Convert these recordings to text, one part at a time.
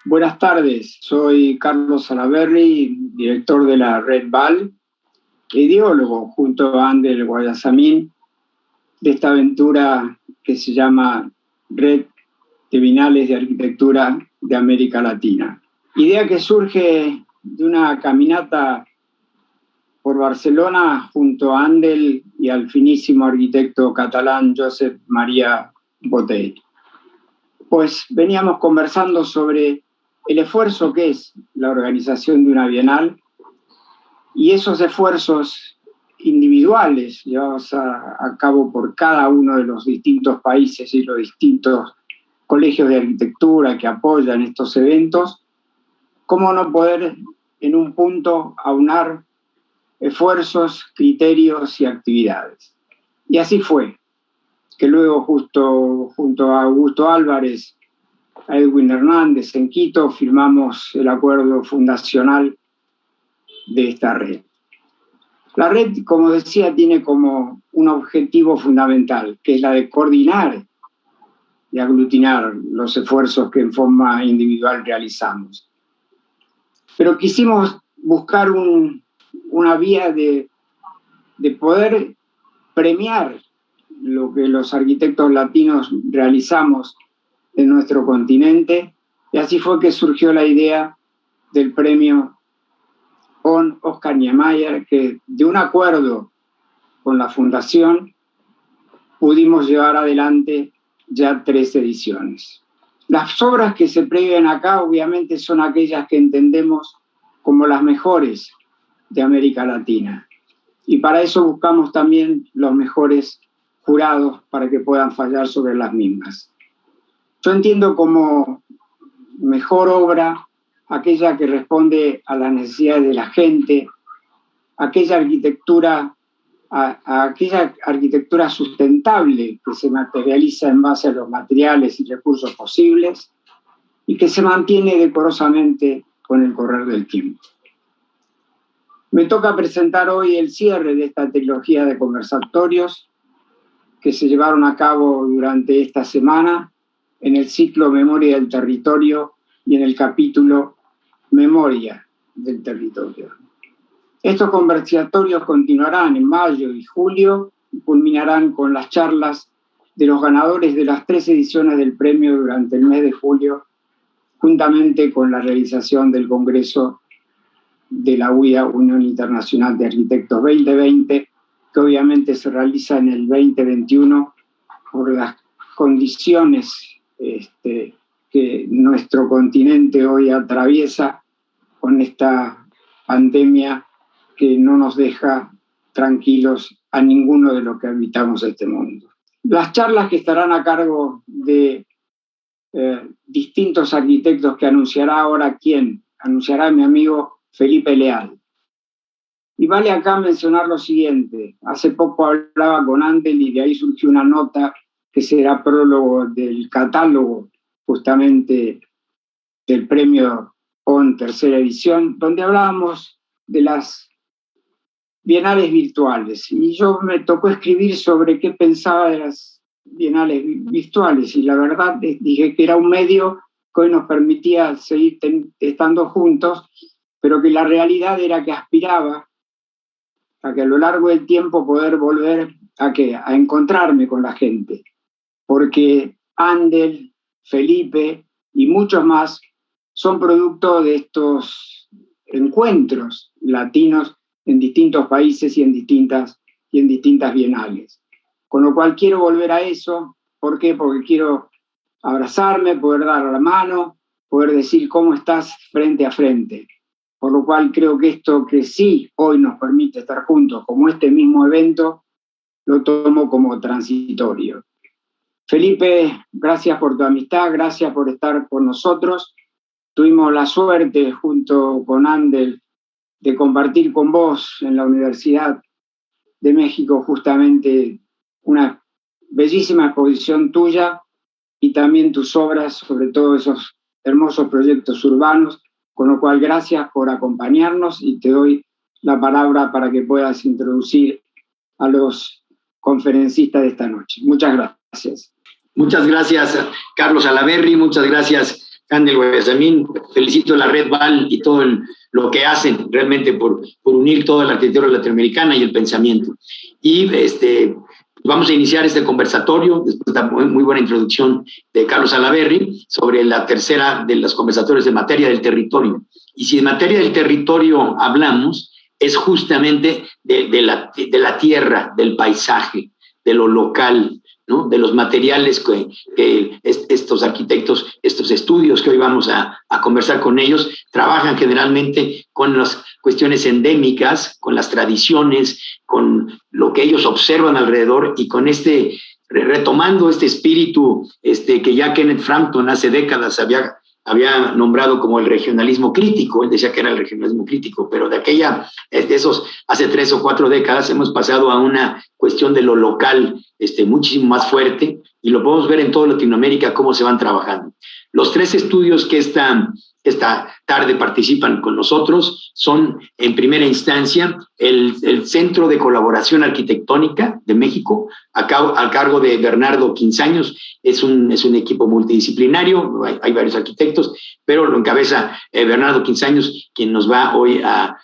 Buenas tardes, soy Carlos Salaverry, director de la Red VAL, ideólogo junto a Ander Guayasamín de esta aventura que se llama Red de Bienales de Arquitectura de América Latina. Idea que surge de una caminata por Barcelona junto a Andel y al finísimo arquitecto catalán Josep Maria Botey. Pues veníamos conversando sobre el esfuerzo que es la organización de una bienal y esos esfuerzos individuales llevados a cabo por cada uno de los distintos países y los distintos colegios de arquitectura que apoyan estos eventos, cómo no poder en un punto aunar esfuerzos, criterios y actividades. Y así fue, que luego junto a Augusto Álvarez, a Edwin Hernández en Quito, firmamos el acuerdo fundacional de esta red. La red, como decía, tiene como un objetivo fundamental, que es la de coordinar y aglutinar los esfuerzos que en forma individual realizamos. Pero quisimos buscar una vía de poder premiar lo que los arquitectos latinos realizamos en nuestro continente, y así fue que surgió la idea del premio Oscar Niemeyer, que de un acuerdo con la Fundación pudimos llevar adelante ya 3 ediciones. Las obras que se premian acá obviamente son aquellas que entendemos como las mejores de América Latina, y para eso buscamos también los mejores jurados para que puedan fallar sobre las mismas. Yo entiendo como mejor obra aquella que responde a las necesidades de la gente, aquella arquitectura sustentable que se materializa en base a los materiales y recursos posibles y que se mantiene decorosamente con el correr del tiempo. Me toca presentar hoy el cierre de esta trilogía de conversatorios que se llevaron a cabo durante esta semana en el ciclo Memoria del Territorio y en el capítulo Memoria del Territorio. Estos conversatorios continuarán en mayo y julio y culminarán con las charlas de los ganadores de las 3 ediciones del premio durante el mes de julio, juntamente con la realización del Congreso de la UIA, Unión Internacional de Arquitectos 2020, que obviamente se realiza en el 2021 por las condiciones que nuestro continente hoy atraviesa con esta pandemia que no nos deja tranquilos a ninguno de los que habitamos este mundo. Las charlas que estarán a cargo de distintos arquitectos que anunciará ahora anunciará mi amigo Felipe Leal. Y vale acá mencionar lo siguiente: hace poco hablaba con Andel y de ahí surgió una nota que será prólogo del catálogo justamente del premio ON tercera edición, donde hablábamos de las bienales virtuales. Y yo me tocó escribir sobre qué pensaba de las bienales virtuales, y la verdad dije que era un medio que hoy nos permitía seguir estando juntos, pero que la realidad era que aspiraba a que a lo largo del tiempo poder volver a encontrarme con la gente, porque Andel, Felipe y muchos más son producto de estos encuentros latinos en distintos países y en distintas bienales. Con lo cual quiero volver a eso. ¿Por qué? Porque quiero abrazarme, poder dar la mano, poder decir cómo estás frente a frente. Por lo cual creo que esto que sí hoy nos permite estar juntos, como este mismo evento, lo tomo como transitorio. Felipe, gracias por tu amistad, gracias por estar con nosotros. Tuvimos la suerte, junto con Andel, de compartir con vos en la Universidad de México justamente una bellísima exposición tuya y también tus obras, sobre todo esos hermosos proyectos urbanos, con lo cual gracias por acompañarnos y te doy la palabra para que puedas introducir a los conferencistas de esta noche. Muchas gracias. Muchas gracias, Carlos Salaverry, muchas gracias, Andel Guayasamín. Felicito a la Red Val y todo lo que hacen realmente por unir toda la arquitectura latinoamericana y el pensamiento. Y vamos a iniciar este conversatorio, después de una muy buena introducción de Carlos Salaverry, sobre la tercera de los conversatorios de materia del territorio. Y si en materia del territorio hablamos, es justamente de la tierra, del paisaje, de lo local, ¿no? De los materiales que estos arquitectos, estos estudios que hoy vamos a conversar con ellos, trabajan generalmente con las cuestiones endémicas, con las tradiciones, con lo que ellos observan alrededor y con retomando este espíritu que ya Kenneth Frampton hace décadas había nombrado como el regionalismo crítico. Él decía que era el regionalismo crítico, pero de esos hace 3 o 4 décadas hemos pasado a una cuestión de lo local muchísimo más fuerte, y lo podemos ver en toda Latinoamérica cómo se van trabajando. Los 3 estudios que esta tarde participan con nosotros son, en primera instancia, el Centro de Colaboración Arquitectónica de México, al cargo de Bernardo Quinzaños. Es un equipo multidisciplinario, hay varios arquitectos, pero lo encabeza Bernardo Quinzaños, quien nos va hoy a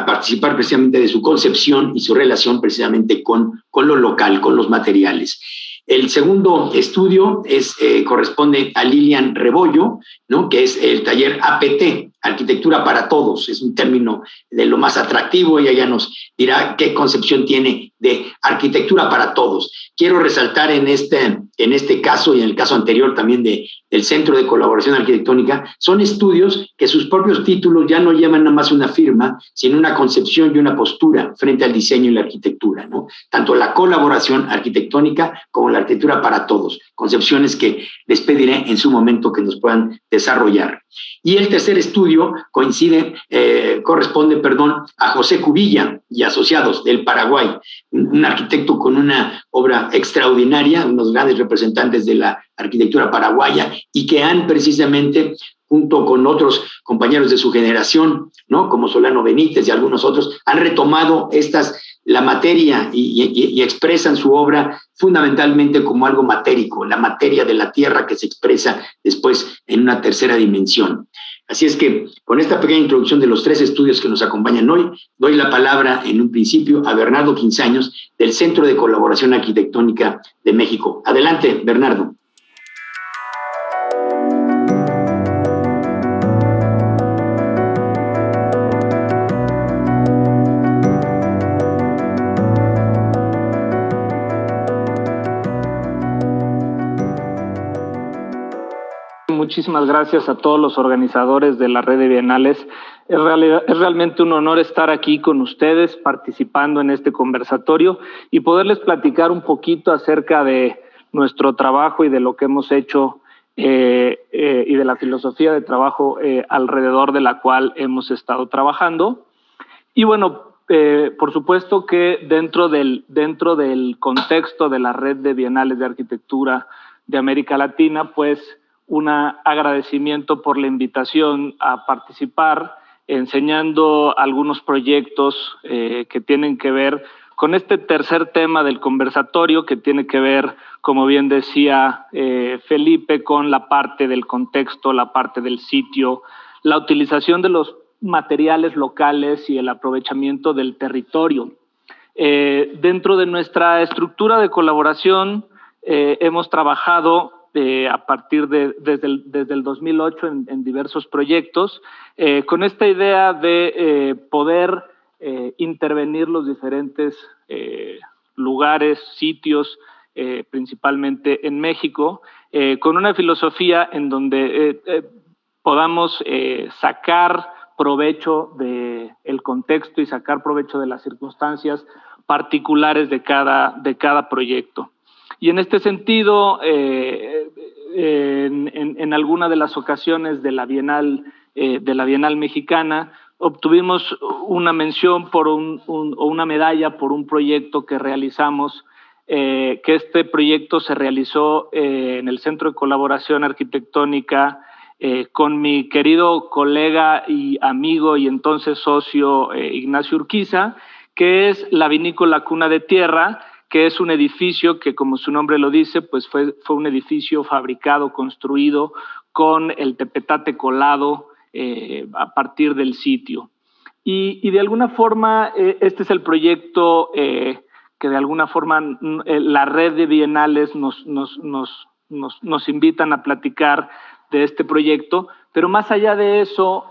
participar precisamente de su concepción y su relación precisamente con lo local, con los materiales. El segundo estudio corresponde a Lilian Rebollo, ¿no? Que es el taller APT, Arquitectura para Todos. Es un término de lo más atractivo, y ella nos dirá qué concepción tiene de arquitectura para todos. Quiero resaltar en este caso y en el caso anterior también del Centro de Colaboración Arquitectónica, son estudios que sus propios títulos ya no llevan nada más una firma, sino una concepción y una postura frente al diseño y la arquitectura, ¿no? Tanto la colaboración arquitectónica como la arquitectura para todos, concepciones que les pediré en su momento que nos puedan desarrollar. Y el tercer estudio corresponde a José Cubilla y asociados del Paraguay, un arquitecto con una obra extraordinaria, unos grandes representantes de la arquitectura paraguaya, y que han precisamente, junto con otros compañeros de su generación, ¿no? Como Solano Benítez y algunos otros, han retomado la materia y expresan su obra fundamentalmente como algo matérico, la materia de la tierra que se expresa después en una tercera dimensión. Así es que, con esta pequeña introducción de los 3 estudios que nos acompañan hoy, doy la palabra en un principio a Bernardo Quinzaños, del Centro de Colaboración Arquitectónica de México. Adelante, Bernardo. Muchísimas gracias a todos los organizadores de la red de bienales. Es realmente un honor estar aquí con ustedes participando en este conversatorio y poderles platicar un poquito acerca de nuestro trabajo y de lo que hemos hecho y de la filosofía de trabajo alrededor de la cual hemos estado trabajando. Y bueno, por supuesto que dentro del contexto de la red de bienales de arquitectura de América Latina, pues un agradecimiento por la invitación a participar enseñando algunos proyectos que tienen que ver con este tercer tema del conversatorio, que tiene que ver, como bien decía Felipe, con la parte del contexto, la parte del sitio, la utilización de los materiales locales y el aprovechamiento del territorio. Dentro de nuestra estructura de colaboración hemos trabajado a partir desde el 2008 en diversos proyectos, con esta idea de poder intervenir los diferentes lugares, sitios, principalmente en México, con una filosofía en donde podamos sacar provecho del contexto y sacar provecho de las circunstancias particulares de cada proyecto. Y en este sentido, en alguna de las ocasiones de la Bienal Mexicana, obtuvimos una mención o una medalla por un proyecto que realizamos, que este proyecto se realizó en el Centro de Colaboración Arquitectónica con mi querido colega y amigo y entonces socio Ignacio Urquiza, que es la Vinícola Cuna de Tierra, que es un edificio que, como su nombre lo dice, pues fue un edificio fabricado, construido con el tepetate colado a partir del sitio. Y de alguna forma, este es el proyecto que de alguna forma la red de bienales nos invitan a platicar de este proyecto, pero más allá de eso,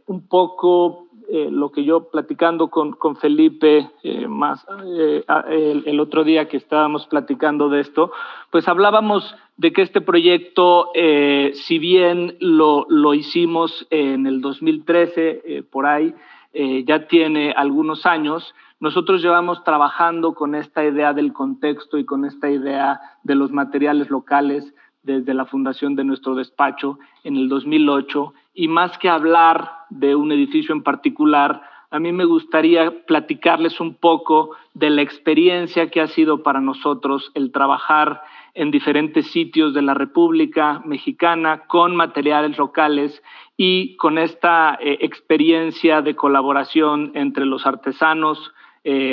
un poco lo que yo platicando con Felipe el otro día que estábamos platicando de esto, pues hablábamos de que este proyecto, si bien lo hicimos en el 2013, por ahí, ya tiene algunos años, nosotros llevamos trabajando con esta idea del contexto y con esta idea de los materiales locales desde la fundación de nuestro despacho en el 2008, y más que hablar de un edificio en particular, a mí me gustaría platicarles un poco de la experiencia que ha sido para nosotros el trabajar en diferentes sitios de la República Mexicana con materiales locales y con esta experiencia de colaboración entre los artesanos,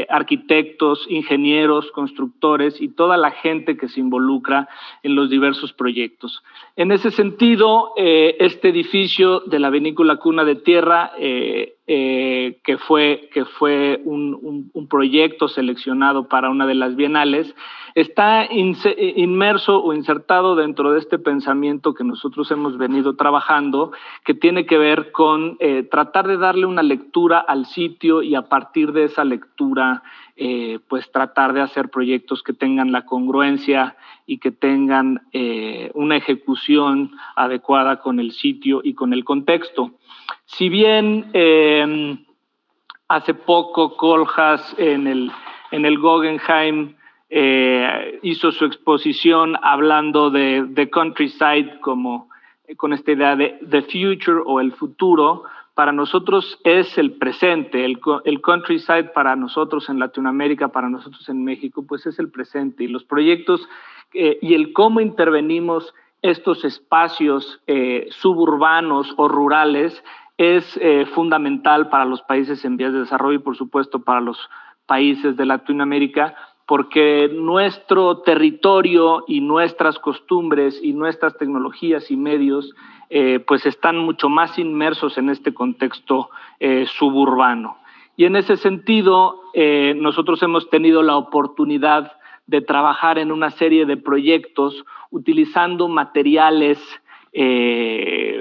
arquitectos, ingenieros, constructores y toda la gente que se involucra en los diversos proyectos. En ese sentido, este edificio de la Vinícola Cuna de Tierra, que fue un proyecto seleccionado para una de las bienales, está inmerso o insertado dentro de este pensamiento que nosotros hemos venido trabajando, que tiene que ver con tratar de darle una lectura al sitio y a partir de esa lectura, pues tratar de hacer proyectos que tengan la congruencia y que tengan una ejecución adecuada con el sitio y con el contexto. Si bien hace poco Kohlhaas en el Guggenheim hizo su exposición hablando de countryside con esta idea de the future o el futuro, para nosotros es el presente. El countryside para nosotros en Latinoamérica, para nosotros en México, pues es el presente. Y los proyectos y el cómo intervenimos estos espacios suburbanos o rurales es fundamental para los países en vías de desarrollo y, por supuesto, para los países de Latinoamérica, porque nuestro territorio y nuestras costumbres y nuestras tecnologías y medios pues están mucho más inmersos en este contexto suburbano. Y en ese sentido, nosotros hemos tenido la oportunidad de trabajar en una serie de proyectos utilizando materiales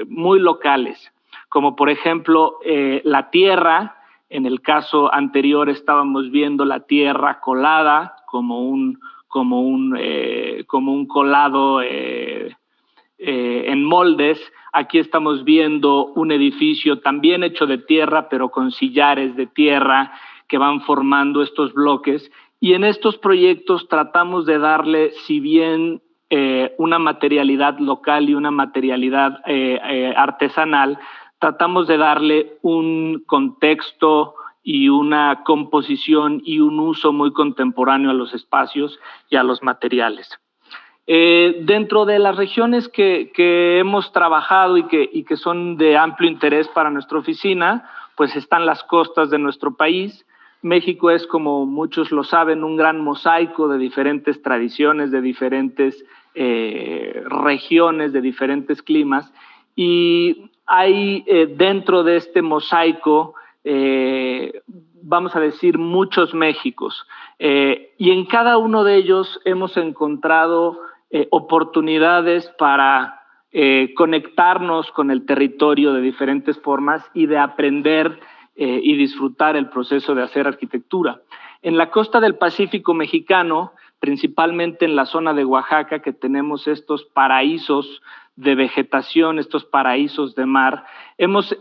muy locales, como por ejemplo la tierra. En el caso anterior estábamos viendo la tierra colada como un colado en moldes. Aquí estamos viendo un edificio también hecho de tierra, pero con sillares de tierra que van formando estos bloques. Y en estos proyectos tratamos de darle, si bien una materialidad local y una materialidad artesanal, tratamos de darle un contexto y una composición y un uso muy contemporáneo a los espacios y a los materiales. Dentro de las regiones que hemos trabajado y que son de amplio interés para nuestra oficina, pues están las costas de nuestro país. México es, como muchos lo saben, un gran mosaico de diferentes tradiciones, de diferentes regiones, de diferentes climas, y hay dentro de este mosaico, vamos a decir, muchos Méxicos, y en cada uno de ellos hemos encontrado oportunidades para conectarnos con el territorio de diferentes formas y de aprender y disfrutar el proceso de hacer arquitectura. En la costa del Pacífico mexicano, principalmente en la zona de Oaxaca, que tenemos estos paraísos de vegetación, estos paraísos de mar, hemos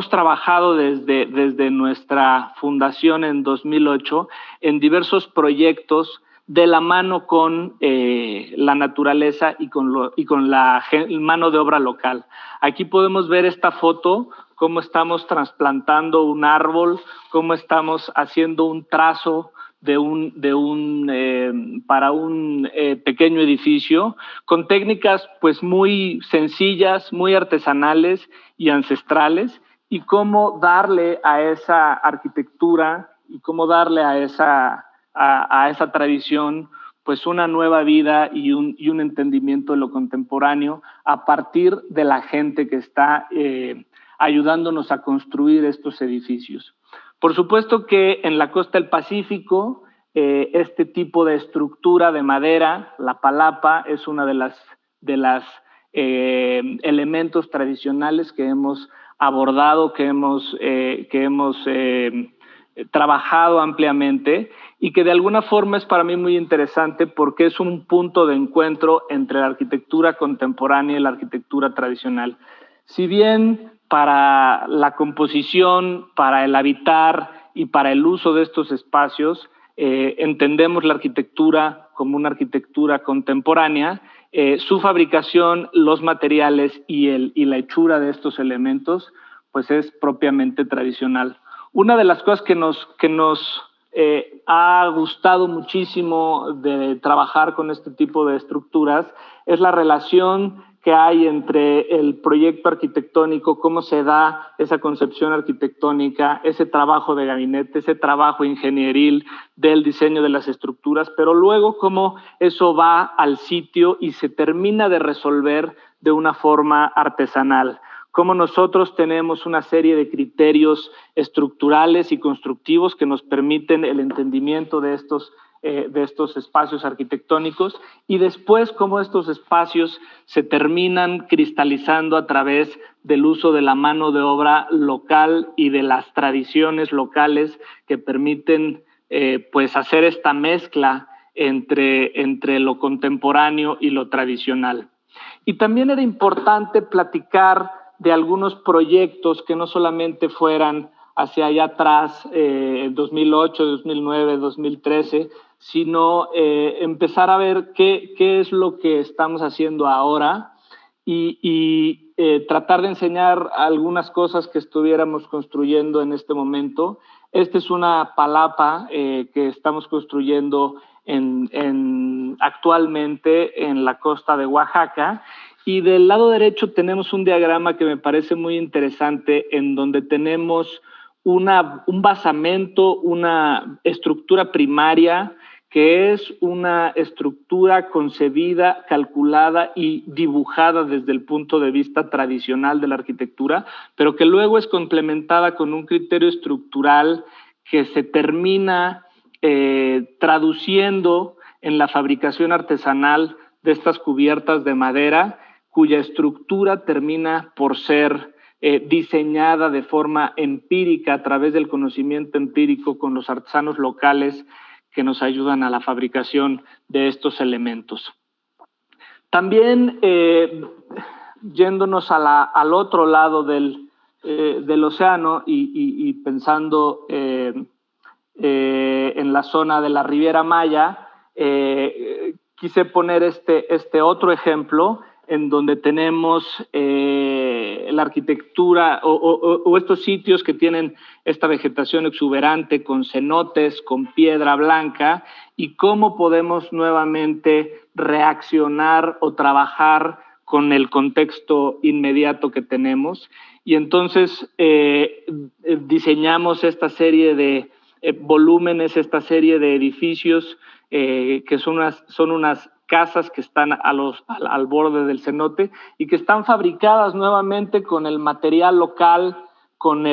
trabajado desde nuestra fundación en 2008 en diversos proyectos de la mano con la naturaleza y con la mano de obra local. Aquí podemos ver esta foto, cómo estamos trasplantando un árbol, cómo estamos haciendo un trazo para un pequeño edificio, con técnicas pues muy sencillas, muy artesanales y ancestrales, y cómo darle a esa arquitectura y cómo darle a esa tradición pues una nueva vida y un entendimiento de lo contemporáneo a partir de la gente que está ayudándonos a construir estos edificios. Por supuesto que en la costa del Pacífico este tipo de estructura de madera, la palapa, es una de las elementos tradicionales que hemos abordado, que hemos trabajado ampliamente y que de alguna forma es para mí muy interesante porque es un punto de encuentro entre la arquitectura contemporánea y la arquitectura tradicional. Si bien para la composición, para el habitar y para el uso de estos espacios entendemos la arquitectura como una arquitectura contemporánea, su fabricación, los materiales y la hechura de estos elementos pues es propiamente tradicional. Una de las cosas que nos ha gustado muchísimo de trabajar con este tipo de estructuras es la relación que hay entre el proyecto arquitectónico, cómo se da esa concepción arquitectónica, ese trabajo de gabinete, ese trabajo ingenieril del diseño de las estructuras, pero luego cómo eso va al sitio y se termina de resolver de una forma artesanal. Cómo nosotros tenemos una serie de criterios estructurales y constructivos que nos permiten el entendimiento de estos espacios arquitectónicos y después cómo estos espacios se terminan cristalizando a través del uso de la mano de obra local y de las tradiciones locales que permiten pues hacer esta mezcla entre lo contemporáneo y lo tradicional. Y también era importante platicar de algunos proyectos que no solamente fueran hacia allá atrás, 2008, 2009, 2013, sino empezar a ver qué es lo que estamos haciendo ahora y tratar de enseñar algunas cosas que estuviéramos construyendo en este momento. Esta es una palapa que estamos construyendo actualmente en la costa de Oaxaca. Y del lado derecho tenemos un diagrama que me parece muy interesante en donde tenemos un basamento, una estructura primaria que es una estructura concebida, calculada y dibujada desde el punto de vista tradicional de la arquitectura, pero que luego es complementada con un criterio estructural que se termina traduciendo en la fabricación artesanal de estas cubiertas de madera, cuya estructura termina por ser diseñada de forma empírica a través del conocimiento empírico con los artesanos locales que nos ayudan a la fabricación de estos elementos. También yéndonos al otro lado del océano y pensando en la zona de la Riviera Maya, quise poner este otro ejemplo en donde tenemos la arquitectura o estos sitios que tienen esta vegetación exuberante con cenotes, con piedra blanca, y cómo podemos nuevamente reaccionar o trabajar con el contexto inmediato que tenemos. Y entonces diseñamos esta serie de volúmenes, esta serie de edificios que son unas casas que están al borde del cenote y que están fabricadas nuevamente con el material local, con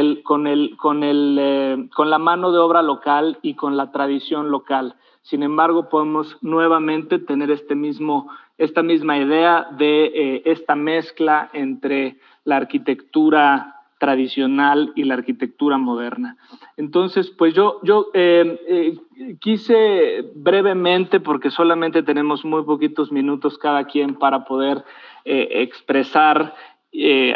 la mano de obra local y con la tradición local. Sin embargo, podemos nuevamente tener esta misma idea de esta mezcla entre la arquitectura tradicional y la arquitectura moderna. Entonces, pues yo quise brevemente, porque solamente tenemos muy poquitos minutos cada quien para poder expresar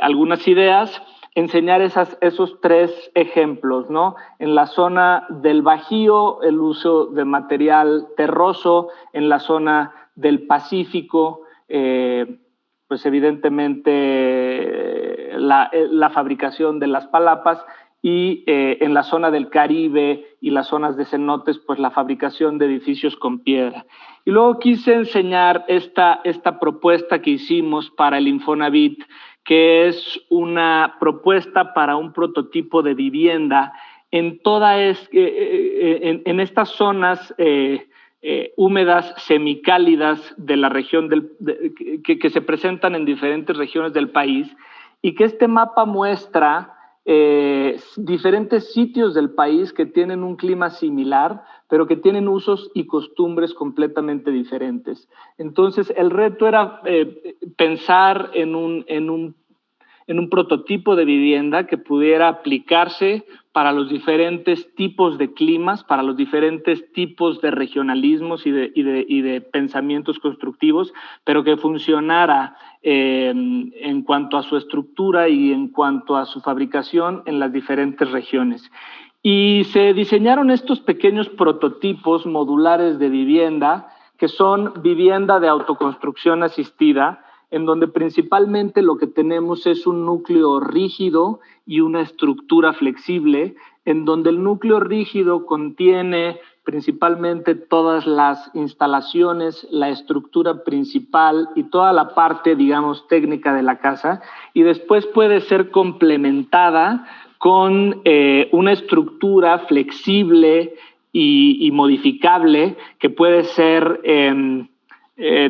algunas ideas, enseñar esos tres ejemplos, ¿no? En la zona del Bajío, el uso de material terroso; en la zona del Pacífico, pues evidentemente la fabricación de las palapas; y en la zona del Caribe y las zonas de cenotes, pues la fabricación de edificios con piedra. Y luego quise enseñar esta propuesta que hicimos para el Infonavit, que es una propuesta para un prototipo de vivienda en estas zonas húmedas, semicálidas de la región que se presentan en diferentes regiones del país, y que este mapa muestra diferentes sitios del país que tienen un clima similar, pero que tienen usos y costumbres completamente diferentes. Entonces, el reto era pensar en un prototipo de vivienda que pudiera aplicarse para los diferentes tipos de climas, para los diferentes tipos de regionalismos y de pensamientos constructivos, pero que funcionara en cuanto a su estructura y en cuanto a su fabricación en las diferentes regiones. Y se diseñaron estos pequeños prototipos modulares de vivienda, que son vivienda de autoconstrucción asistida, en donde principalmente lo que tenemos es un núcleo rígido y una estructura flexible, en donde el núcleo rígido contiene principalmente todas las instalaciones, la estructura principal y toda la parte, digamos, técnica de la casa, y después puede ser complementada con una estructura flexible y modificable, que puede ser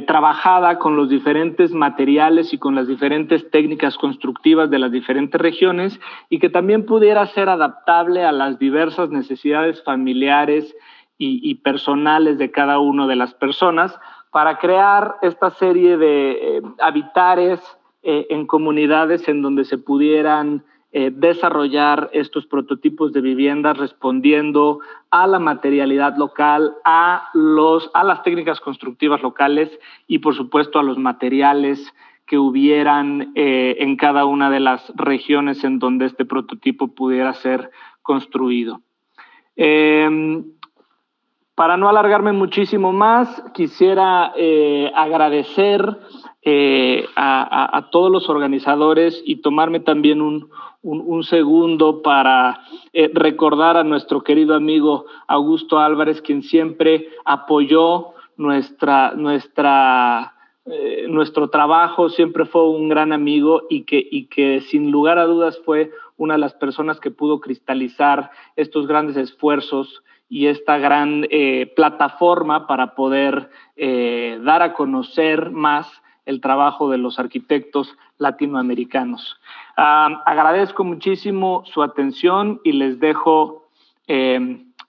trabajada con los diferentes materiales y con las diferentes técnicas constructivas de las diferentes regiones, y que también pudiera ser adaptable a las diversas necesidades familiares y personales de cada una de las personas, para crear esta serie de habitares en comunidades en donde se pudieran desarrollar estos prototipos de viviendas respondiendo a la materialidad local, a las técnicas constructivas locales y, por supuesto, a los materiales que hubieran en cada una de las regiones en donde este prototipo pudiera ser construido. Para no alargarme muchísimo más, quisiera agradecer a todos los organizadores y tomarme también un segundo para recordar a nuestro querido amigo Augusto Álvarez, quien siempre apoyó nuestro trabajo, siempre fue un gran amigo y que sin lugar a dudas fue una de las personas que pudo cristalizar estos grandes esfuerzos y esta gran plataforma para poder dar a conocer más el trabajo de los arquitectos latinoamericanos. Agradezco muchísimo su atención y les dejo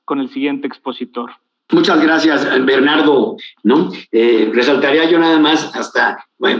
con el siguiente expositor. Muchas gracias, Bernardo, ¿no? Resaltaría yo nada más,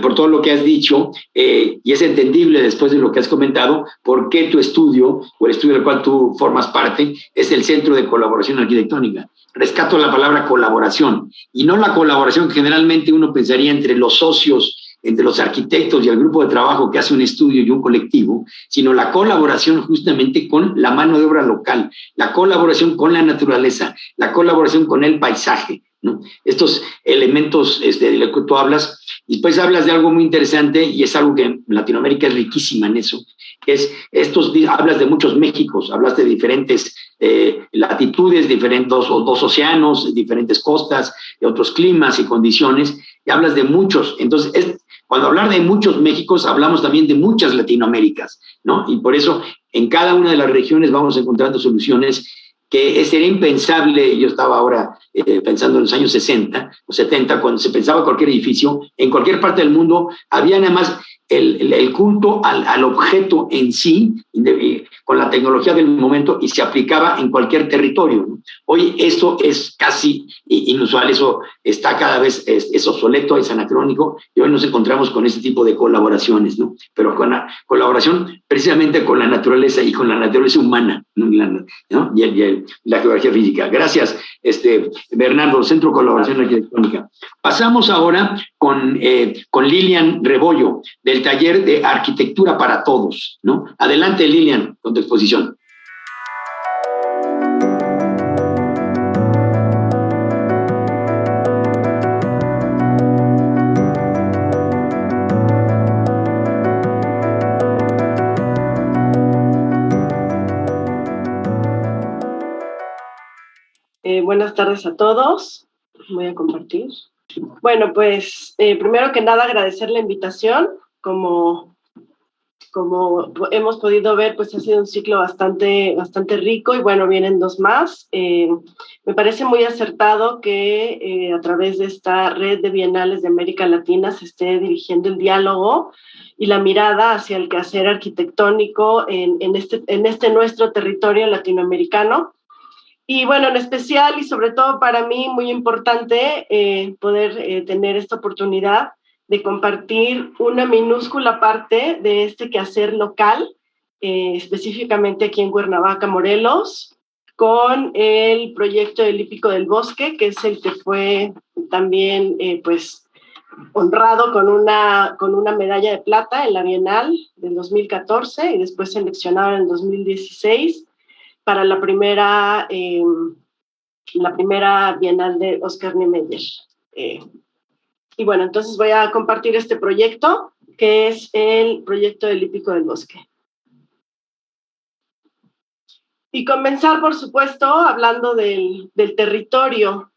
por todo lo que has dicho, y es entendible después de lo que has comentado, por qué tu estudio, o el estudio del cual tú formas parte, es el Centro de Colaboración Arquitectónica. Rescato la palabra colaboración, y no la colaboración que generalmente uno pensaría entre los socios, entre los arquitectos y el grupo de trabajo que hace un estudio y un colectivo, sino la colaboración justamente con la mano de obra local, la colaboración con la naturaleza, la colaboración con el paisaje, ¿no? Estos elementos de lo que tú hablas, y después hablas de algo muy interesante, y es algo que Latinoamérica es riquísima en eso, que es hablas de muchos Méxicos, hablas de diferentes latitudes, dos océanos, diferentes costas, de otros climas y condiciones, y hablas de muchos. Entonces, cuando hablar de muchos Méxicos, hablamos también de muchas Latinoaméricas, ¿no? Y por eso, en cada una de las regiones vamos encontrando soluciones que sería impensable. Yo estaba ahora pensando en los años 60 o 70, cuando se pensaba cualquier edificio, en cualquier parte del mundo, había nada más el culto al objeto en sí, con la tecnología del momento, y se aplicaba en cualquier territorio, ¿no? Hoy eso es casi inusual, eso está cada vez, es obsoleto, es anacrónico, y hoy nos encontramos con ese tipo de colaboraciones, ¿no? Pero con la colaboración precisamente con la naturaleza y con la naturaleza humana, ¿no? Y la geografía física. Gracias, Bernardo, Centro de Colaboración Arquitectónica. Pasamos ahora con Lilian Rebollo, del taller de Arquitectura para Todos, ¿no? Adelante, Lilian, con tu exposición. Buenas tardes a todos. Voy a compartir. Bueno, pues primero que nada agradecer la invitación. Como hemos podido ver, pues ha sido un ciclo bastante rico y bueno, vienen dos más. Me parece muy acertado que a través de esta red de bienales de América Latina se esté dirigiendo el diálogo y la mirada hacia el quehacer arquitectónico en este nuestro territorio latinoamericano. Y bueno, en especial y sobre todo para mí muy importante poder tener esta oportunidad de compartir una minúscula parte de este quehacer local, específicamente aquí en Cuernavaca, Morelos, con el proyecto del Hípico del Bosque, que es el que fue también pues honrado con una medalla de plata en la Bienal del 2014 y después seleccionado en el 2016 para la primera Bienal de Oscar Niemeyer. Y bueno, entonces voy a compartir este proyecto, que es el proyecto del Hípico del Bosque. Y comenzar, por supuesto, hablando del territorio.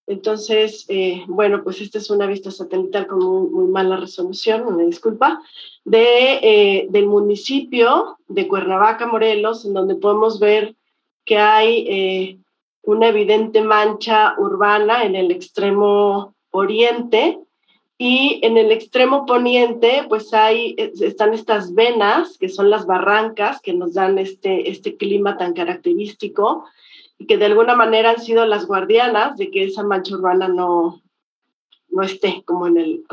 Entonces, bueno, pues esta es una vista satelital con muy mala resolución, una disculpa, del municipio de Cuernavaca, Morelos, en donde podemos ver que hay una evidente mancha urbana en el extremo oriente, y en el extremo poniente pues están estas venas, que son las barrancas que nos dan este clima tan característico, y que de alguna manera han sido las guardianas de que esa mancha urbana no esté como en el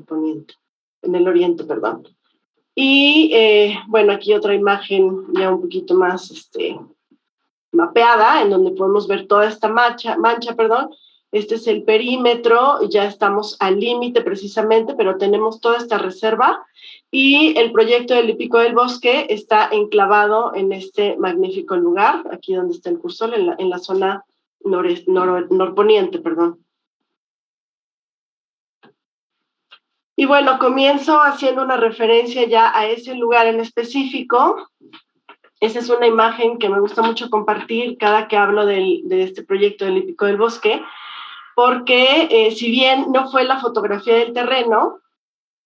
poniente, en el oriente, perdón. Y bueno, aquí otra imagen ya un poquito más mapeada, en donde podemos ver toda esta mancha, perdón. Este es el perímetro, ya estamos al límite precisamente, pero tenemos toda esta reserva, y el proyecto del Hípico del Bosque está enclavado en este magnífico lugar, aquí donde está el cursor, en la zona norponiente, perdón. Y bueno, comienzo haciendo una referencia ya a ese lugar en específico. Esa es una imagen que me gusta mucho compartir cada que hablo de este proyecto del Hípico del Bosque, porque si bien no fue la fotografía del terreno,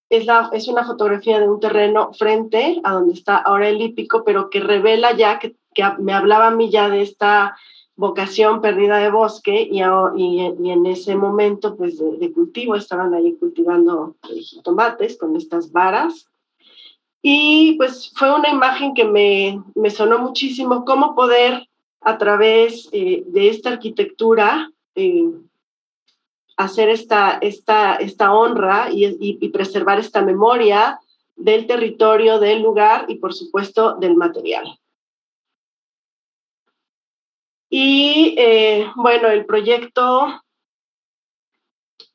es una fotografía de un terreno frente a donde está ahora el hípico, pero que revela ya que me hablaba a mí ya de esta vocación perdida de bosque, y en ese momento pues de cultivo estaban ahí cultivando tomates con estas varas. Y pues fue una imagen que me sonó muchísimo, cómo poder a través de esta arquitectura hacer esta honra y preservar esta memoria del territorio, del lugar y por supuesto del material. Y bueno, el proyecto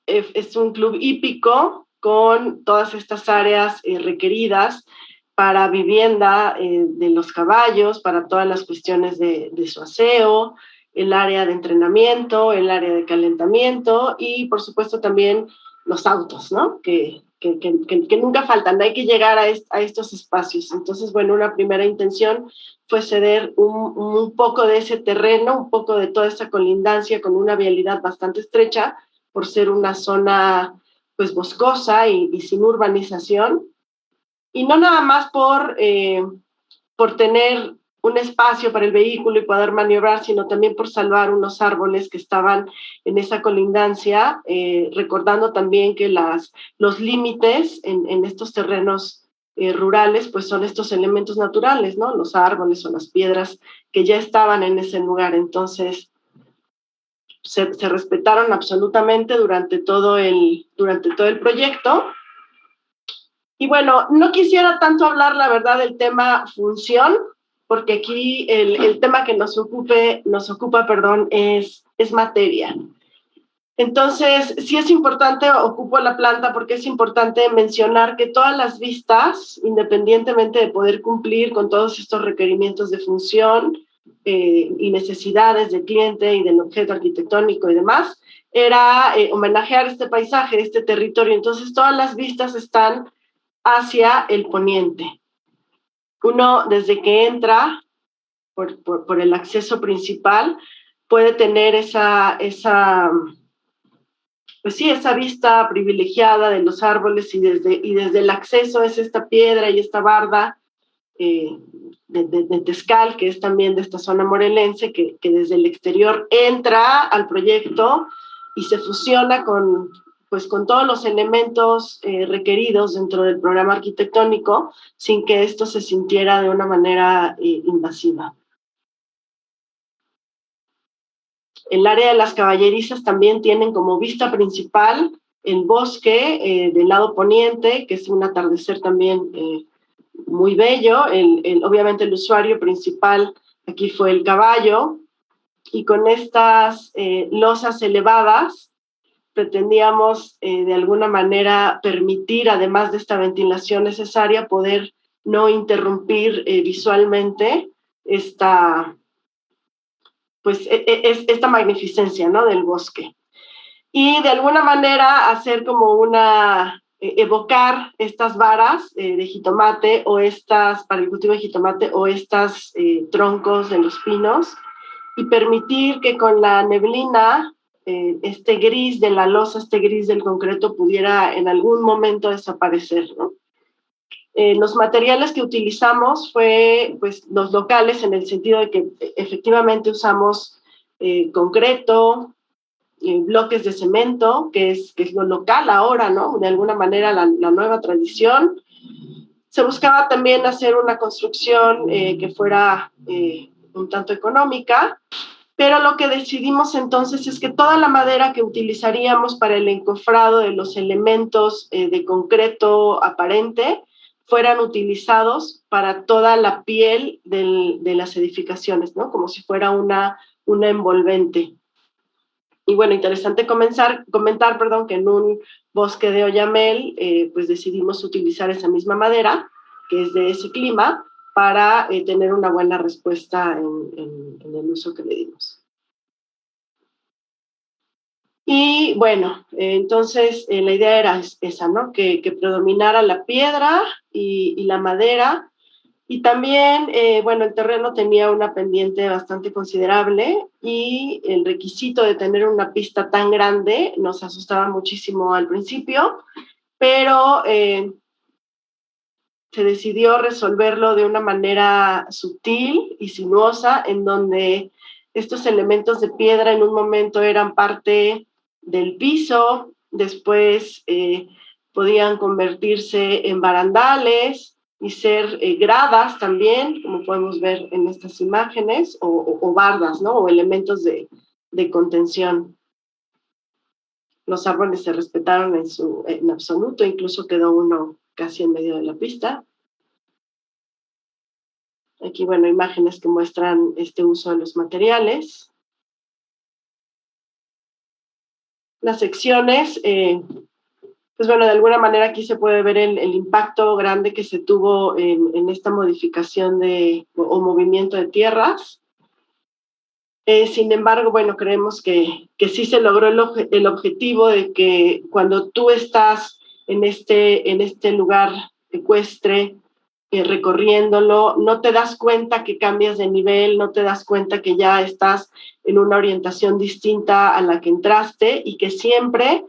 es un club hípico con todas estas áreas requeridas para vivienda de los caballos, para todas las cuestiones de su aseo, el área de entrenamiento, el área de calentamiento y por supuesto también los autos, ¿no? Que nunca faltan, hay que llegar a estos espacios. Entonces, bueno, una primera intención fue ceder un poco de ese terreno, un poco de toda esa colindancia con una vialidad bastante estrecha, por ser una zona pues boscosa y sin urbanización, y no nada más por tener un espacio para el vehículo y poder maniobrar, sino también por salvar unos árboles que estaban en esa colindancia, recordando también que los límites en estos terrenos rurales, pues son estos elementos naturales, ¿no? Los árboles o las piedras que ya estaban en ese lugar. Entonces, se respetaron absolutamente durante todo el proyecto. Y bueno, no quisiera tanto hablar, la verdad, del tema función, porque aquí el tema que nos ocupa, es materia. Entonces, sí es importante, ocupo la planta porque es importante mencionar que todas las vistas, independientemente de poder cumplir con todos estos requerimientos de función y necesidades del cliente y del objeto arquitectónico y demás, era homenajear este paisaje, este territorio. Entonces, todas las vistas están hacia el poniente. Uno, desde que entra por el acceso principal, puede tener esa vista privilegiada de los árboles y desde el acceso es esta piedra y esta barda de Tezcal, que es también de esta zona morelense, que desde el exterior entra al proyecto y se fusiona con todos los elementos requeridos dentro del programa arquitectónico, sin que esto se sintiera de una manera invasiva. El área de las caballerizas también tienen como vista principal el bosque del lado poniente, que es un atardecer también muy bello. Obviamente el usuario principal aquí fue el caballo, y con estas losas elevadas pretendíamos de alguna manera permitir, además de esta ventilación necesaria, poder no interrumpir visualmente esta magnificencia, ¿no?, del bosque. Y de alguna manera hacer como evocar estas varas de jitomate para el cultivo de jitomate o estos troncos de los pinos, y permitir que con la neblina este gris de la losa, este gris del concreto pudiera en algún momento desaparecer, ¿no? Los materiales que utilizamos fue los locales, en el sentido de que efectivamente usamos concreto, bloques de cemento, que es lo local ahora, ¿no? De alguna manera la nueva tradición. Se buscaba también hacer una construcción que fuera un tanto económica, pero lo que decidimos entonces es que toda la madera que utilizaríamos para el encofrado de los elementos de concreto aparente fueran utilizados para toda la piel de las edificaciones, ¿no? Como si fuera una envolvente. Y bueno, interesante comentar, que en un bosque de oyamel, decidimos utilizar esa misma madera, que es de ese clima, para tener una buena respuesta en el uso que le dimos. Y bueno, entonces la idea era esa, ¿no? Que predominara la piedra y la madera. Y también, el terreno tenía una pendiente bastante considerable, y el requisito de tener una pista tan grande nos asustaba muchísimo al principio, pero se decidió resolverlo de una manera sutil y sinuosa, en donde estos elementos de piedra en un momento eran parte del piso, después podían convertirse en barandales y ser gradas también, como podemos ver en estas imágenes, o bardas, ¿no?, o elementos de contención. Los árboles se respetaron en absoluto, incluso quedó uno casi en medio de la pista. Aquí, imágenes que muestran este uso de los materiales. Las secciones, de alguna manera aquí se puede ver el impacto grande que se tuvo en esta modificación o movimiento de tierras. Sin embargo, creemos que sí se logró el objetivo de que cuando tú estás en este lugar ecuestre, recorriéndolo, no te das cuenta que cambias de nivel, no te das cuenta que ya estás en una orientación distinta a la que entraste, y que siempre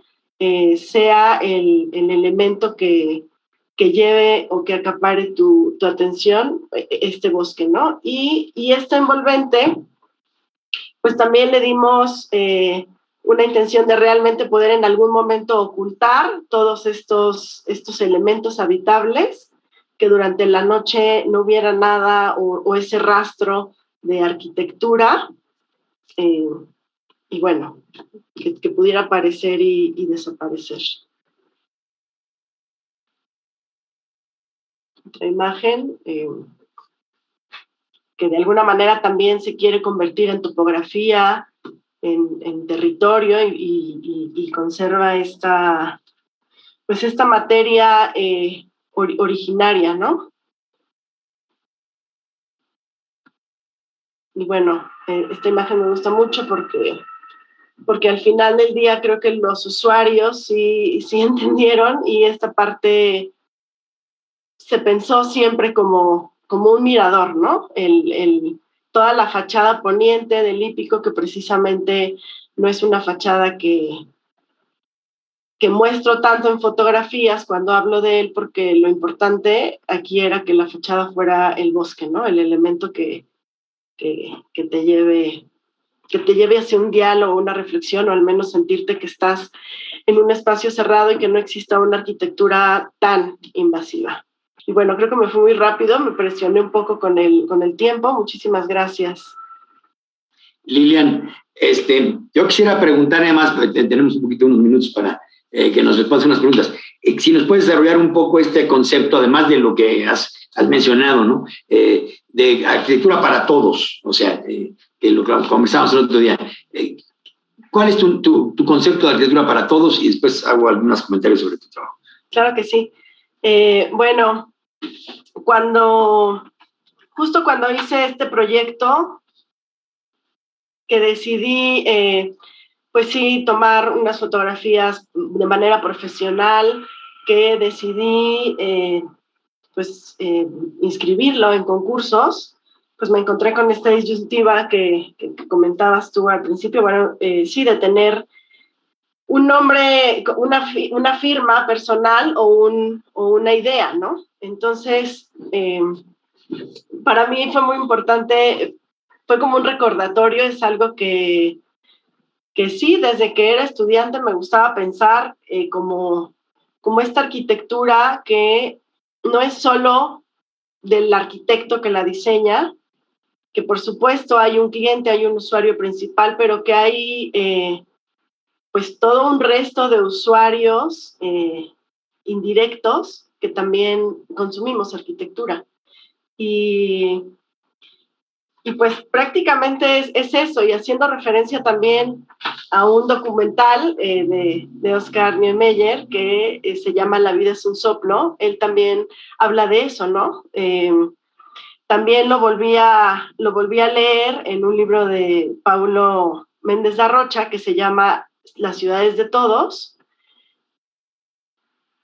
sea el elemento que lleve o que acapare tu atención, este bosque, ¿no? Y este envolvente, pues también le dimos una intención de realmente poder en algún momento ocultar todos estos elementos habitables, que durante la noche no hubiera nada o ese rastro de arquitectura, y bueno, que pudiera aparecer y desaparecer. Otra imagen, que de alguna manera también se quiere convertir en topografía, en territorio, y conserva esta materia originaria, ¿no? Y bueno, esta imagen me gusta mucho porque al final del día creo que los usuarios sí entendieron, y esta parte se pensó siempre como un mirador, ¿no? Toda la fachada poniente del hípico, que precisamente no es una fachada que muestro tanto en fotografías cuando hablo de él, porque lo importante aquí era que la fachada fuera el bosque, ¿no? El elemento que te lleve hacia un diálogo, una reflexión, o al menos sentirte que estás en un espacio cerrado y que no exista una arquitectura tan invasiva. Y bueno, creo que me fui muy rápido, me presioné un poco con el tiempo. Muchísimas gracias. Lilian, yo quisiera preguntar, además, tenemos unos minutos para que nos respondas unas preguntas. Si nos puedes desarrollar un poco este concepto, además de lo que has mencionado, ¿no? De arquitectura para todos, o sea, lo que conversamos el otro día. ¿Cuál es tu concepto de arquitectura para todos? Y después hago algunos comentarios sobre tu trabajo. Claro que sí. Bueno, justo cuando hice este proyecto, que decidí, pues sí, tomar unas fotografías de manera profesional, que decidí, inscribirlo en concursos, pues me encontré con esta disyuntiva que comentabas tú al principio, bueno, sí, de tener un nombre, una firma personal o una idea, ¿no? Entonces, para mí fue muy importante, fue como un recordatorio, es algo que sí, desde que era estudiante me gustaba pensar como esta arquitectura que no es solo del arquitecto que la diseña, que por supuesto hay un cliente, hay un usuario principal, pero que hay pues todo un resto de usuarios indirectos que también consumimos arquitectura. Y pues prácticamente es eso, y haciendo referencia también a un documental de Oscar Niemeyer que se llama La vida es un soplo. Él también habla de eso, ¿no? También lo volví a leer en un libro de Paulo Méndez da Rocha que se llama Las ciudades de todos,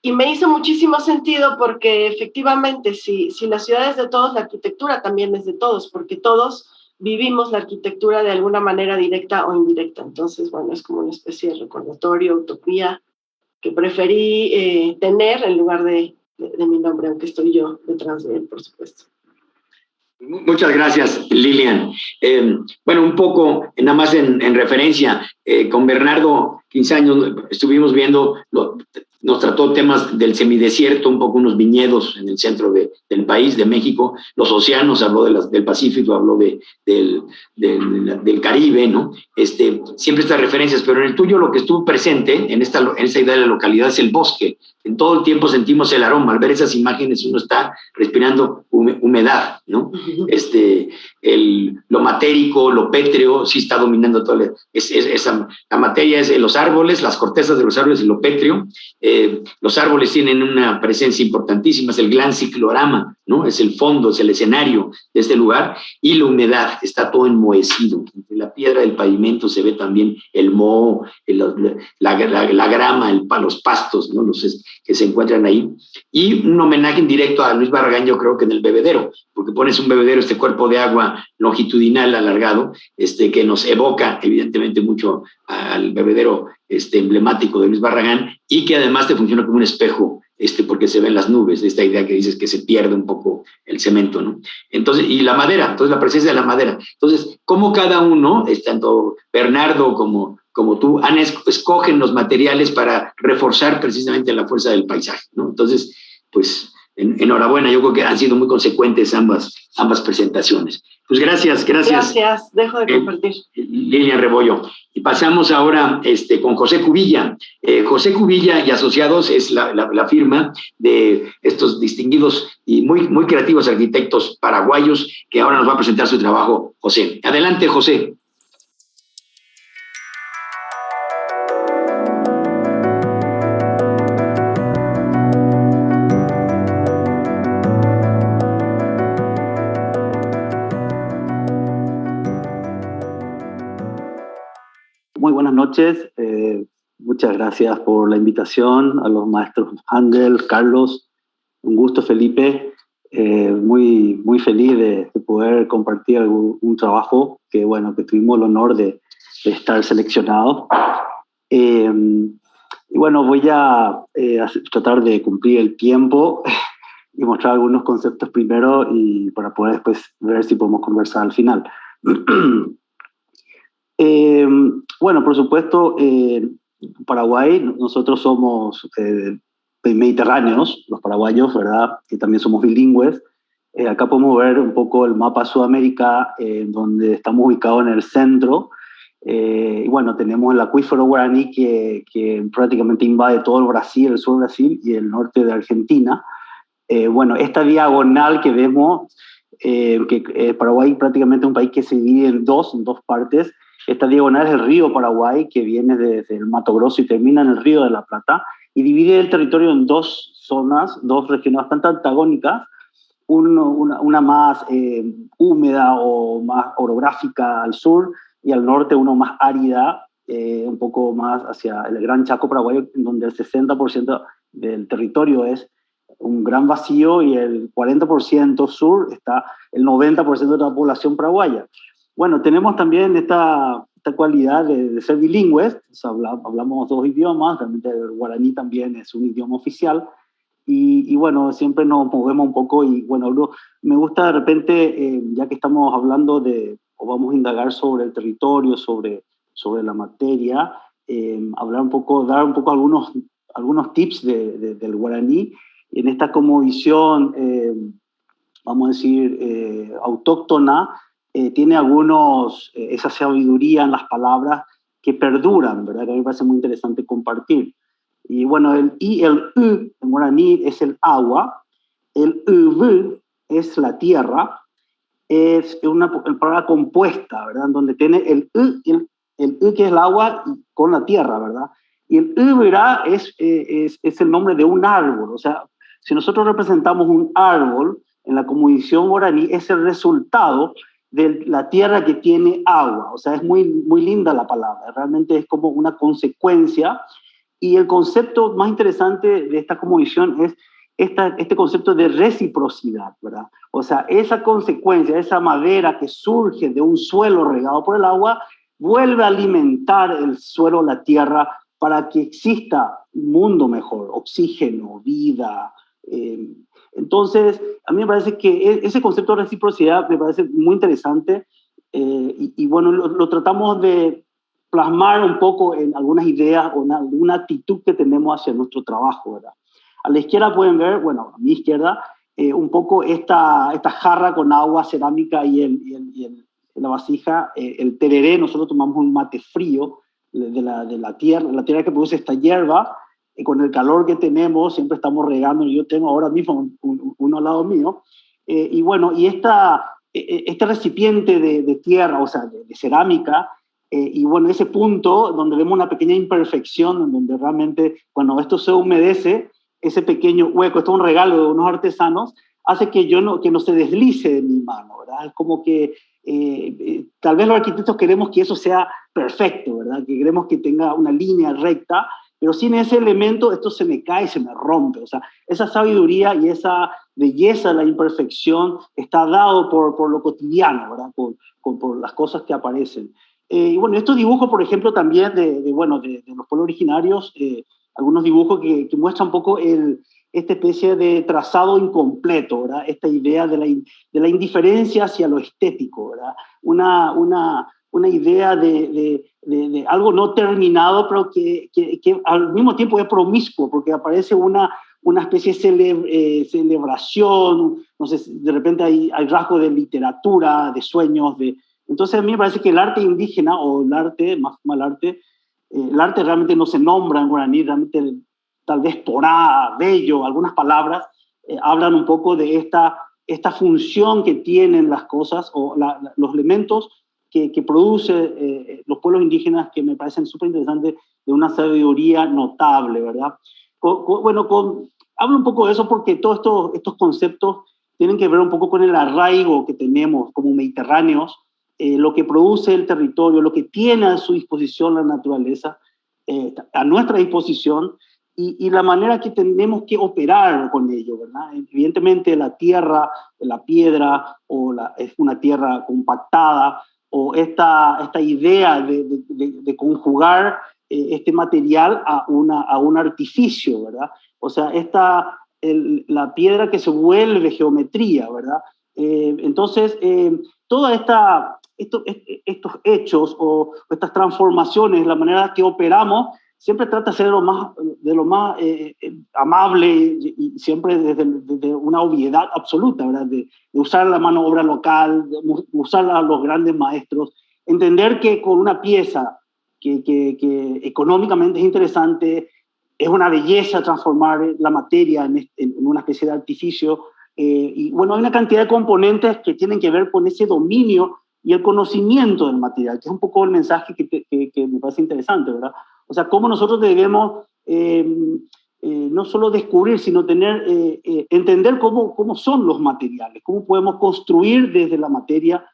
y me hizo muchísimo sentido porque efectivamente si la ciudad es de todos, la arquitectura también es de todos, porque todos vivimos la arquitectura de alguna manera directa o indirecta. Entonces, bueno, es como una especie de recordatorio, utopía, que preferí tener en lugar de mi nombre, aunque estoy yo detrás de él, por supuesto. Muchas gracias, Lilian. Bueno, un poco, nada más en referencia, con Bernardo 15 años estuvimos viendo, nos trató temas del semidesierto, un poco unos viñedos en el centro del país, de México, los océanos, habló del Pacífico, habló del Caribe, ¿no? Siempre estas referencias, pero en el tuyo lo que estuvo presente en esta idea de la localidad es el bosque. En todo el tiempo sentimos el aroma. Al ver esas imágenes uno está respirando humedad, ¿no? Lo matérico, lo pétreo, sí está dominando toda la materia es los árboles, las cortezas de los árboles y lo pétreo. Los árboles tienen una presencia importantísima, es el gran ciclorama, ¿no? Es el fondo, es el escenario de este lugar, y la humedad, está todo enmohecido. Entre la piedra del pavimento se ve también el moho, la grama, los pastos, ¿no? Que se encuentran ahí, y un homenaje indirecto a Luis Barragán, yo creo que en el bebedero, porque pones un bebedero, este cuerpo de agua longitudinal alargado, que nos evoca evidentemente mucho al bebedero emblemático de Luis Barragán, y que además te funciona como un espejo porque se ven las nubes, esta idea que dices que se pierde un poco el cemento, ¿no? Entonces, y la madera, entonces la presencia de la madera. Entonces, cómo cada uno, tanto Bernardo como tú, escogen los materiales para reforzar precisamente la fuerza del paisaje, ¿no? Entonces, pues, enhorabuena, yo creo que han sido muy consecuentes ambas presentaciones. Pues gracias. Gracias, dejo de compartir. Lilian Rebollo. Y pasamos ahora con José Cubilla. José Cubilla y Asociados es la firma de estos distinguidos y muy, muy creativos arquitectos paraguayos que ahora nos va a presentar su trabajo, José. Adelante, José. Muy buenas noches, muchas gracias por la invitación a los maestros Ángel, Carlos, un gusto Felipe, muy, muy feliz de poder compartir un trabajo que tuvimos el honor de estar seleccionados. Y bueno, voy a tratar de cumplir el tiempo y mostrar algunos conceptos primero y para poder después ver si podemos conversar al final. Bueno, por supuesto, Paraguay, nosotros somos mediterráneos, los paraguayos, ¿verdad? Y también somos bilingües. Acá podemos ver un poco el mapa de Sudamérica, donde estamos ubicados en el centro. Y bueno, tenemos el acuífero guaraní que prácticamente invade todo el Brasil, el sur de Brasil y el norte de Argentina. Bueno, esta diagonal que vemos, Paraguay prácticamente es un país que se divide en dos partes. Esta diagonal es el río Paraguay, que viene desde el Mato Grosso y termina en el río de la Plata, y divide el territorio en dos zonas, dos regiones bastante antagónicas, una más húmeda o más orográfica al sur, y al norte uno más árida, un poco más hacia el Gran Chaco paraguayo, en donde el 60% del territorio es un gran vacío, y el 40% sur está el 90% de la población paraguaya. Bueno, tenemos también esta cualidad de ser bilingües, o sea, hablamos dos idiomas, realmente el guaraní también es un idioma oficial, y bueno, siempre nos movemos un poco, y bueno, me gusta de repente, ya que estamos hablando o vamos a indagar sobre el territorio, sobre la materia, dar un poco algunos tips del guaraní, en esta como visión, vamos a decir, autóctona. Tiene esa sabiduría en las palabras que perduran, ¿verdad? Que a mí me parece muy interesante compartir. Y bueno, el I, el U en guaraní es el agua, el UV es la tierra, es una palabra compuesta, ¿verdad? Donde tiene el U, el U que es el agua con la tierra, ¿verdad? Y el U, ¿verdad? Es el nombre de un árbol. O sea, si nosotros representamos un árbol en la cosmovisión guaraní, es el resultado de la tierra que tiene agua. O sea, es muy, muy linda la palabra, realmente es como una consecuencia. Y el concepto más interesante de esta cosmovisión es este concepto de reciprocidad, ¿verdad? O sea, esa consecuencia, esa madera que surge de un suelo regado por el agua, vuelve a alimentar el suelo, la tierra, para que exista un mundo mejor, oxígeno, vida. Entonces, a mí me parece que ese concepto de reciprocidad me parece muy interesante, y bueno, lo tratamos de plasmar un poco en algunas ideas o en alguna actitud que tenemos hacia nuestro trabajo, ¿verdad? A la izquierda pueden ver, bueno, a mi izquierda, un poco esta jarra con agua cerámica y la vasija, el tereré. Nosotros tomamos un mate frío de la tierra que produce esta hierba. Con el calor que tenemos, siempre estamos regando. Yo tengo ahora mismo uno al lado mío, y bueno, y este recipiente de tierra, o sea, de cerámica, y bueno, ese punto donde vemos una pequeña imperfección, donde realmente, cuando esto se humedece, ese pequeño hueco, esto es un regalo de unos artesanos, hace que no se deslice de mi mano, ¿verdad? Es como que tal vez los arquitectos queremos que eso sea perfecto, ¿verdad? Que queremos que tenga una línea recta, pero sin ese elemento esto se me cae, se me rompe. O sea, esa sabiduría y esa belleza de la imperfección está dado por lo cotidiano, ¿verdad? Por las cosas que aparecen. Y bueno, estos dibujos, por ejemplo, también de los pueblos originarios, algunos dibujos que muestran un poco esta especie de trazado incompleto, ¿verdad? Esta idea de la indiferencia hacia lo estético, ¿verdad? Una idea de algo no terminado, pero que al mismo tiempo es promiscuo, porque aparece una especie de celebración, no sé, de repente hay rasgos de literatura, de sueños, entonces a mí me parece que el arte indígena, o el arte, más el arte realmente no se nombra en guaraní, realmente tal vez porá, bello, algunas palabras hablan un poco de esta función que tienen las cosas o los elementos que produce los pueblos indígenas, que me parecen súper interesantes, de una sabiduría notable, ¿verdad? Hablo un poco de eso porque todos estos conceptos tienen que ver un poco con el arraigo que tenemos como mediterráneos, lo que produce el territorio, lo que tiene a su disposición la naturaleza, a nuestra disposición, y la manera que tenemos que operar con ello, ¿verdad? Evidentemente la tierra, la piedra, es una tierra compactada, o esta idea de conjugar este material a un artificio, ¿verdad? O sea, la piedra que se vuelve geometría, ¿verdad? Entonces, todos estos hechos o estas transformaciones, la manera que operamos, siempre trata de ser de lo más amable y siempre desde una obviedad absoluta, ¿verdad? De usar la mano de obra local, de usar a los grandes maestros, entender que con una pieza que económicamente es interesante, es una belleza transformar la materia en una especie de artificio, y bueno, hay una cantidad de componentes que tienen que ver con ese dominio y el conocimiento del material, que es un poco el mensaje que me parece interesante, ¿verdad? O sea, cómo nosotros debemos no solo descubrir, sino entender cómo son los materiales, cómo podemos construir desde la materia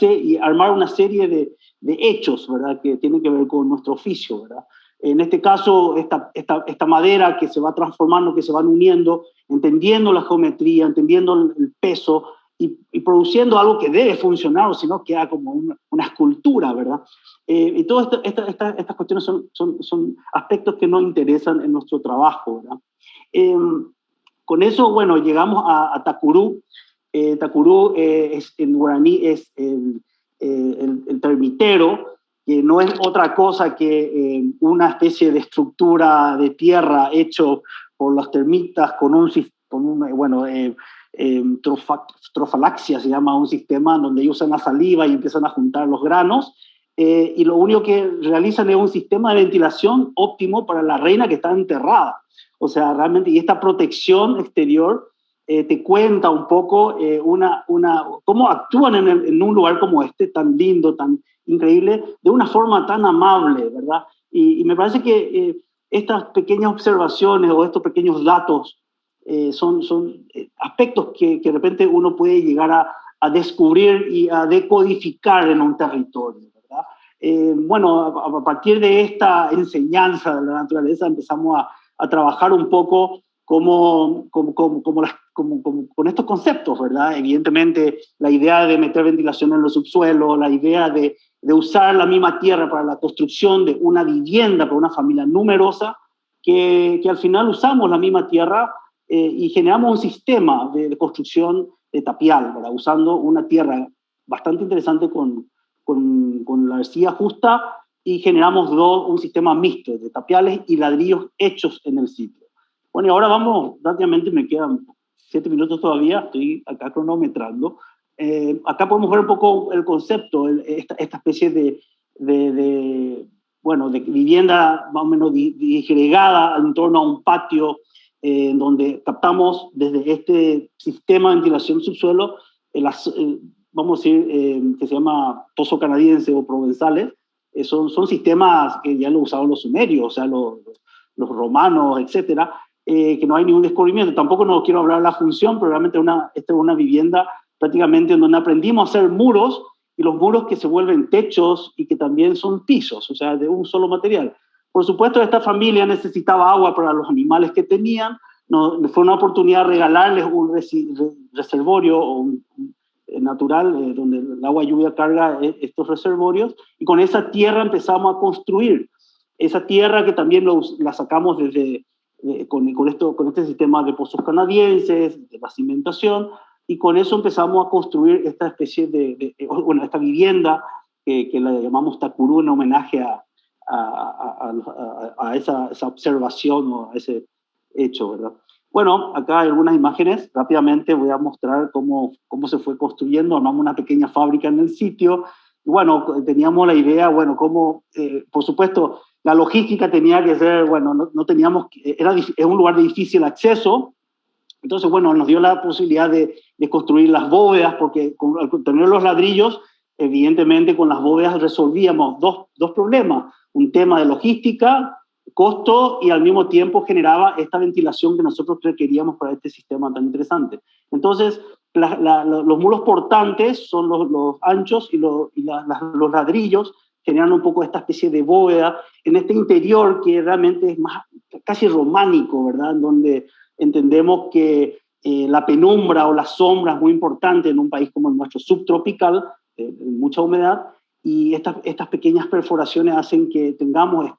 y armar una serie de hechos, ¿verdad?, que tienen que ver con nuestro oficio, ¿verdad? En este caso, esta madera que se va transformando, que se van uniendo, entendiendo la geometría, entendiendo el peso, y produciendo algo que debe funcionar, o si no queda como una escultura, ¿verdad? Y todas estas cuestiones son aspectos que nos interesan en nuestro trabajo, ¿verdad? Con eso, bueno, llegamos a Takurú. Takurú en guaraní es el termitero, que no es otra cosa que una especie de estructura de tierra hecho por los termitas con trofalaxia, se llama un sistema donde ellos usan la saliva y empiezan a juntar los granos, y lo único que realizan es un sistema de ventilación óptimo para la reina que está enterrada. O sea, realmente, y esta protección exterior te cuenta un poco cómo actúan en un lugar como este, tan lindo, tan increíble, de una forma tan amable, ¿verdad? Y me parece que estas pequeñas observaciones o estos pequeños datos son aspectos que de repente uno puede llegar a descubrir y a decodificar en un territorio, ¿verdad? Bueno, a partir de esta enseñanza de la naturaleza empezamos a trabajar un poco con estos conceptos, ¿verdad? Evidentemente, la idea de meter ventilación en los subsuelos, la idea de usar la misma tierra para la construcción de una vivienda para una familia numerosa, que al final usamos la misma tierra y generamos un sistema de construcción de tapial, ¿verdad? Usando una tierra bastante interesante con la arcilla justa, y generamos un sistema mixto de tapiales y ladrillos hechos en el sitio. Bueno, y ahora vamos, prácticamente me quedan 7 minutos todavía, estoy acá cronometrando. Acá podemos ver un poco el concepto, esta especie de vivienda más o menos disgregada en torno a un patio, donde captamos desde este sistema de ventilación subsuelo, vamos a decir, que se llama pozo canadiense o provenzales. Son sistemas que ya lo usaban los sumerios, o sea, los romanos, etcétera, que no hay ningún descubrimiento. Tampoco no quiero hablar de la función, pero realmente esta es una vivienda prácticamente en donde aprendimos a hacer muros, y los muros que se vuelven techos y que también son pisos, o sea, de un solo material. Por supuesto, esta familia necesitaba agua para los animales que tenían. Fue una oportunidad de regalarles un reservorio natural, donde el agua lluvia carga estos reservorios, y con esa tierra empezamos a construir. Esa tierra que también la sacamos desde con este sistema de pozos canadienses, de la cimentación, y con eso empezamos a construir esta especie bueno, esta vivienda que la llamamos Takuru, en homenaje a esa observación o a ese hecho, ¿verdad? Bueno, acá hay algunas imágenes. Rápidamente voy a mostrar cómo se fue construyendo. Armamos una pequeña fábrica en el sitio. Y bueno, teníamos la idea, bueno, por supuesto, la logística tenía que ser, bueno, no teníamos, es un lugar de difícil acceso. Entonces, bueno, nos dio la posibilidad de construir las bóvedas, porque al tener los ladrillos, evidentemente con las bóvedas resolvíamos dos problemas. Un tema de logística, costo, y al mismo tiempo generaba esta ventilación que nosotros requeríamos para este sistema tan interesante. Entonces, los muros portantes son los anchos, y los ladrillos generan un poco esta especie de bóveda en este interior que realmente es más casi románico, ¿verdad? Donde entendemos que la penumbra o la sombra es muy importante en un país como el nuestro, subtropical, mucha humedad, y estas pequeñas perforaciones hacen que tengamos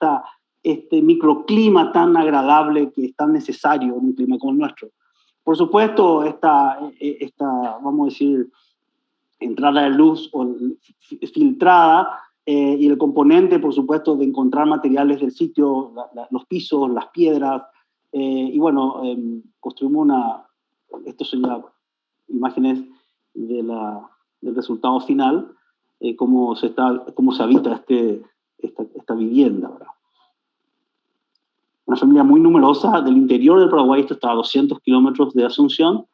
este microclima tan agradable que es tan necesario en un clima como el nuestro. Por supuesto, esta vamos a decir, entrada de luz filtrada, y el componente, por supuesto, de encontrar materiales del sitio, los pisos, las piedras, y bueno, construimos estas son ya imágenes del resultado final, cómo se habita esta vivienda, ¿verdad? Una familia muy numerosa del interior del Paraguay. Esto está a 200 kilómetros de Asunción,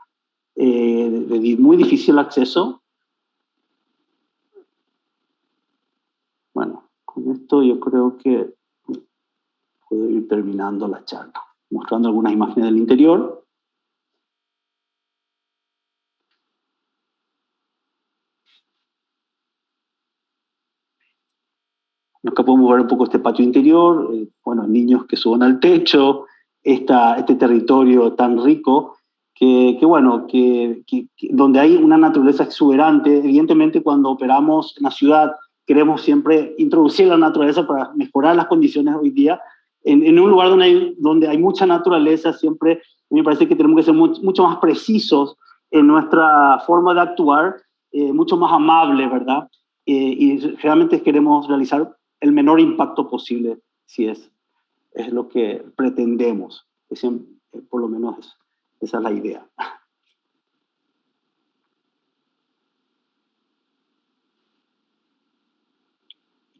de muy difícil acceso. Bueno, con esto yo creo que puedo ir terminando la charla, mostrando algunas imágenes del interior. Acá podemos ver un poco este patio interior, bueno, niños que suben al techo, este territorio tan rico, donde hay una naturaleza exuberante. Evidentemente, cuando operamos en la ciudad, queremos siempre introducir la naturaleza para mejorar las condiciones hoy día. En un lugar donde hay mucha naturaleza, siempre me parece que tenemos que ser mucho más precisos en nuestra forma de actuar, mucho más amable, ¿verdad? Y realmente queremos realizar el menor impacto posible, si es lo que pretendemos. Por lo menos esa es la idea.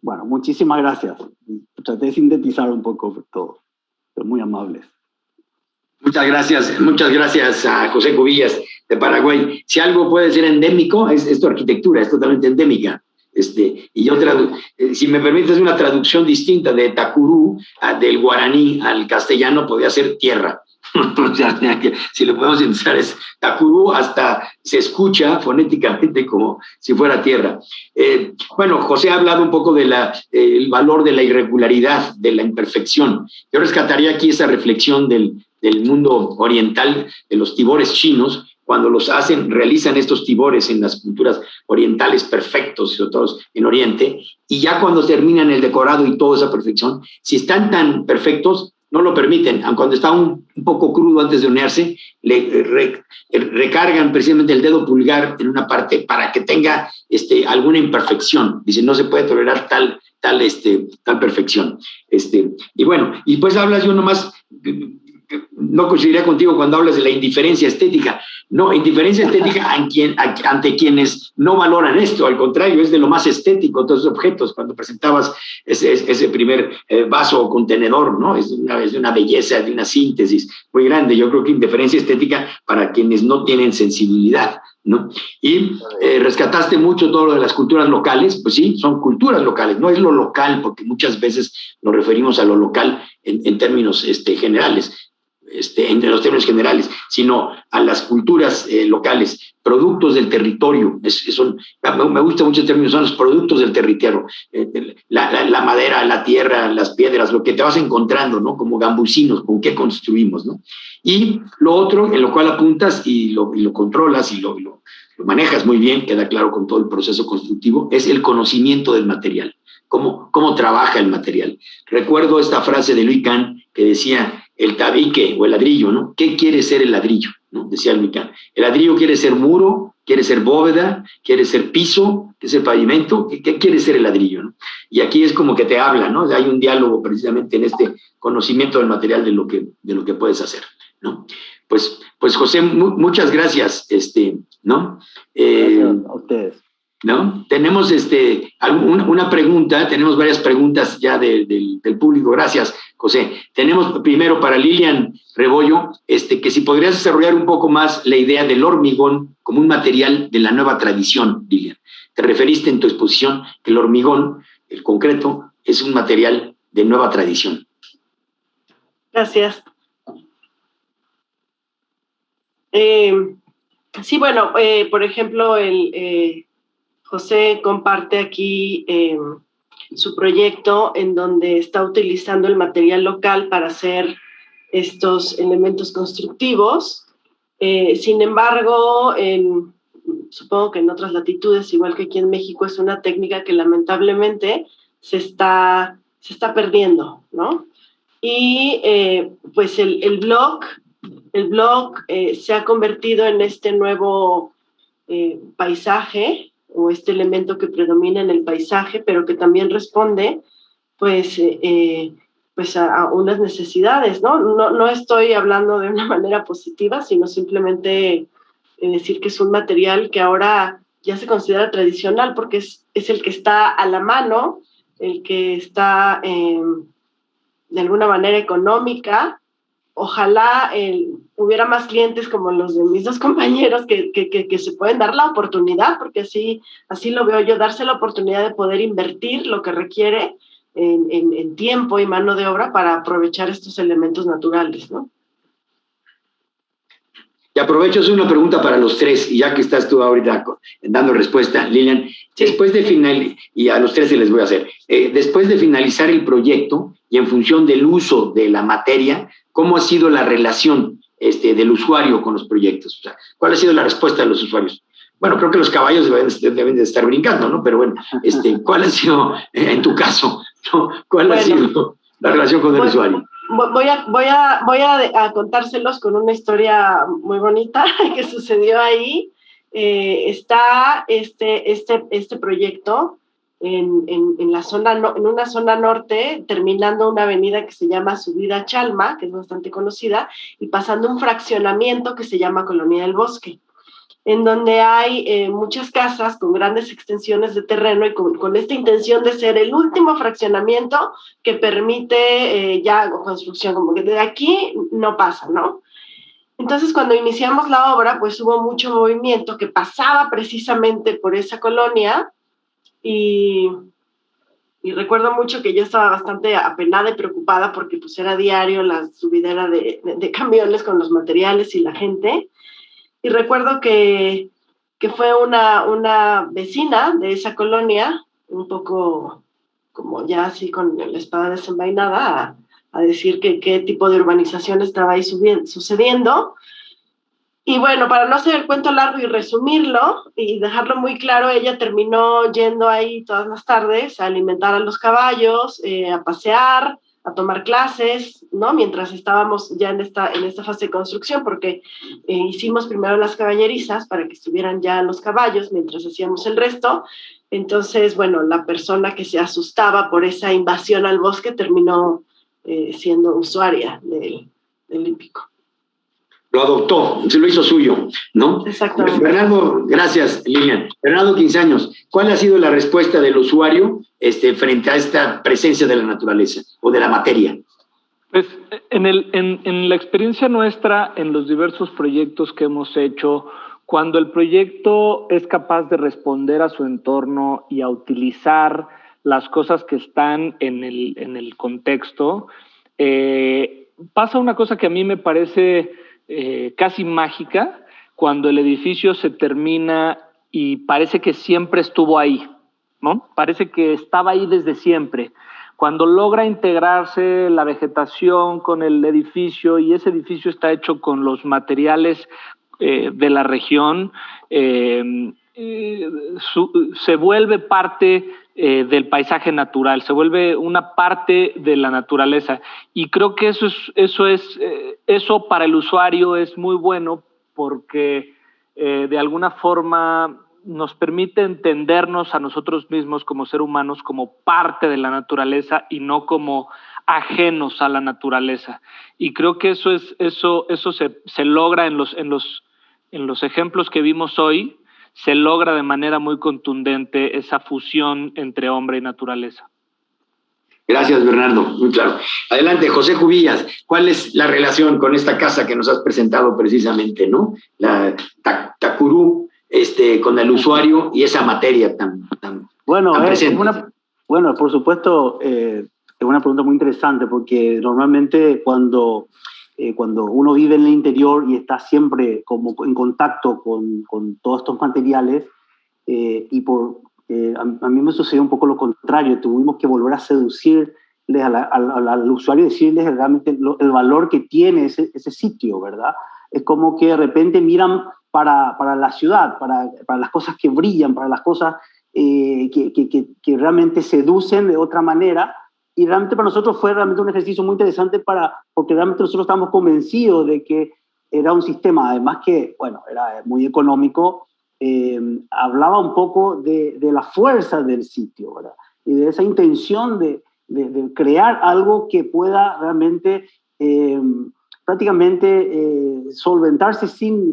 Bueno, muchísimas gracias. Traté de sintetizar un poco todo, pero muy amables. Muchas gracias a José Cubillas de Paraguay. Si algo puede ser endémico, es tu arquitectura, es totalmente endémica. Y yo si me permites una traducción distinta de Takuru, del guaraní al castellano, podría ser tierra. O sea, si lo podemos entrar, es Takuru, hasta se escucha fonéticamente como si fuera tierra. Bueno, José ha hablado un poco del valor de la irregularidad, de la imperfección. Yo rescataría aquí esa reflexión del mundo oriental, de los tibores chinos, cuando realizan estos tibores en las culturas orientales perfectos, sobre todo en Oriente, y ya cuando terminan el decorado y toda esa perfección, si están tan perfectos, no lo permiten, aun cuando está un poco crudo antes de hornearse, le recargan precisamente el dedo pulgar en una parte para que tenga alguna imperfección. Dicen, no se puede tolerar tal perfección. Y bueno, y pues hablas yo nomás, no coincidiría contigo cuando hablas de la indiferencia estética. No, indiferencia estética ante quienes no valoran esto, al contrario, es de lo más estético de todos los objetos. Cuando presentabas ese primer vaso o contenedor, ¿no? Es de una belleza, de una síntesis muy grande. Yo creo que indiferencia estética para quienes no tienen sensibilidad, ¿no? Y rescataste mucho todo lo de las culturas locales. Pues sí, son culturas locales, no es lo local, porque muchas veces nos referimos a lo local en términos generales. Entre los términos generales, sino a las culturas locales, productos del territorio. Me gusta mucho el término, son los productos del territorio. La madera, la tierra, las piedras, lo que te vas encontrando, ¿no? Como gambusinos, con qué construimos, ¿no? Y lo otro, en lo cual apuntas y lo controlas y lo manejas muy bien, queda claro con todo el proceso constructivo, es el conocimiento del material. Cómo trabaja el material. Recuerdo esta frase de Louis Kahn que decía el tabique o el ladrillo, ¿no? ¿Qué quiere ser el ladrillo? ¿No? Decía Luis Kahn. El ladrillo quiere ser muro, quiere ser bóveda, quiere ser piso, quiere ser pavimento. ¿Qué quiere ser el ladrillo? ¿No? Y aquí es como que te habla, ¿no? Hay un diálogo precisamente en este conocimiento del material de lo que puedes hacer, ¿no? Pues José, muchas gracias, ¿no? Gracias a ustedes. ¿No? Tenemos una pregunta, tenemos varias preguntas ya del público. Gracias, José. Tenemos primero para Lilian Rebollo, que si podrías desarrollar un poco más la idea del hormigón como un material de la nueva tradición, Lilian. Te referiste en tu exposición que el hormigón, el concreto, es un material de nueva tradición. Gracias. Sí, bueno, por ejemplo, José comparte aquí su proyecto en donde está utilizando el material local para hacer estos elementos constructivos. Sin embargo, supongo que en otras latitudes, igual que aquí en México, es una técnica que lamentablemente se está perdiendo, ¿no? Y pues el blog se ha convertido en este nuevo paisaje, o este elemento que predomina en el paisaje, pero que también responde pues a unas necesidades, ¿no? No estoy hablando de una manera positiva, sino simplemente decir que es un material que ahora ya se considera tradicional porque es el que está a la mano, el que está de alguna manera económica. Ojalá hubiera más clientes como los de mis dos compañeros que se pueden dar la oportunidad, porque así lo veo yo, darse la oportunidad de poder invertir lo que requiere en tiempo y mano de obra para aprovechar estos elementos naturales, ¿no? Y aprovecho, es una pregunta para los tres, y ya que estás tú ahorita dando respuesta, Lilian, sí. Y a los tres se les voy a hacer, después de finalizar el proyecto y en función del uso de la materia, ¿cómo ha sido la relación del usuario con los proyectos? O sea, ¿cuál ha sido la respuesta de los usuarios? Bueno, creo que los caballos deben de estar brincando, ¿no? Pero bueno, ¿cuál ha sido, en tu caso, ¿no? ¿Cuál ha sido la relación con el usuario? Voy a contárselos con una historia muy bonita que sucedió ahí. Está este proyecto en una zona norte, terminando una avenida que se llama Subida Chalma, que es bastante conocida, y pasando un fraccionamiento que se llama Colonia del Bosque, en donde hay muchas casas con grandes extensiones de terreno y con esta intención de ser el último fraccionamiento que permite ya construcción, como que de aquí no pasa, ¿no? Entonces, cuando iniciamos la obra, pues hubo mucho movimiento que pasaba precisamente por esa colonia y recuerdo mucho que yo estaba bastante apenada y preocupada porque pues era diario la subidera de camiones con los materiales y la gente. Y recuerdo que fue una vecina de esa colonia, un poco como ya así con la espada desenvainada, a decir que qué tipo de urbanización estaba ahí sucediendo. Y bueno, para no hacer el cuento largo y resumirlo y dejarlo muy claro, ella terminó yendo ahí todas las tardes a alimentar a los caballos, a pasear, a tomar clases, ¿no? Mientras estábamos ya en esta fase de construcción, porque hicimos primero las caballerizas para que estuvieran ya los caballos mientras hacíamos el resto. Entonces, bueno, la persona que se asustaba por esa invasión al bosque terminó siendo usuaria del hípico. Lo adoptó, se lo hizo suyo, ¿no? Exactamente. Bernardo, gracias, Lilian. Bernardo 15 años, ¿cuál ha sido la respuesta del usuario frente a esta presencia de la naturaleza o de la materia? Pues en la experiencia nuestra, en los diversos proyectos que hemos hecho, cuando el proyecto es capaz de responder a su entorno y a utilizar las cosas que están en el contexto, pasa una cosa que a mí me parece casi mágica, cuando el edificio se termina y parece que siempre estuvo ahí, ¿no? Parece que estaba ahí desde siempre. Cuando logra integrarse la vegetación con el edificio y ese edificio está hecho con los materiales de la región, se vuelve parte del paisaje natural, se vuelve una parte de la naturaleza. Y creo que eso para el usuario es muy bueno porque de alguna forma nos permite entendernos a nosotros mismos como seres humanos como parte de la naturaleza y no como ajenos a la naturaleza. Y creo que eso se logra en los ejemplos que vimos hoy, se logra de manera muy contundente esa fusión entre hombre y naturaleza. Gracias, Bernardo, muy claro. Adelante, José Cubillas, ¿cuál es la relación con esta casa que nos has presentado precisamente, ¿no? La Takuru, con el usuario y esa materia tan presente. Bueno, por supuesto, es una pregunta muy interesante porque normalmente cuando uno vive en el interior y está siempre como en contacto con todos estos materiales, a mí me sucedió un poco lo contrario, tuvimos que volver a seducirles al usuario y decirles realmente el valor que tiene ese sitio, ¿verdad? Es como que de repente miran para la ciudad, para las cosas que brillan, para las cosas que realmente seducen de otra manera. Y realmente para nosotros fue realmente un ejercicio muy interesante porque realmente nosotros estábamos convencidos de que era un sistema, además que, bueno, era muy económico, hablaba un poco de la fuerza del sitio, ¿verdad? Y de esa intención de crear algo que pueda realmente prácticamente solventarse sin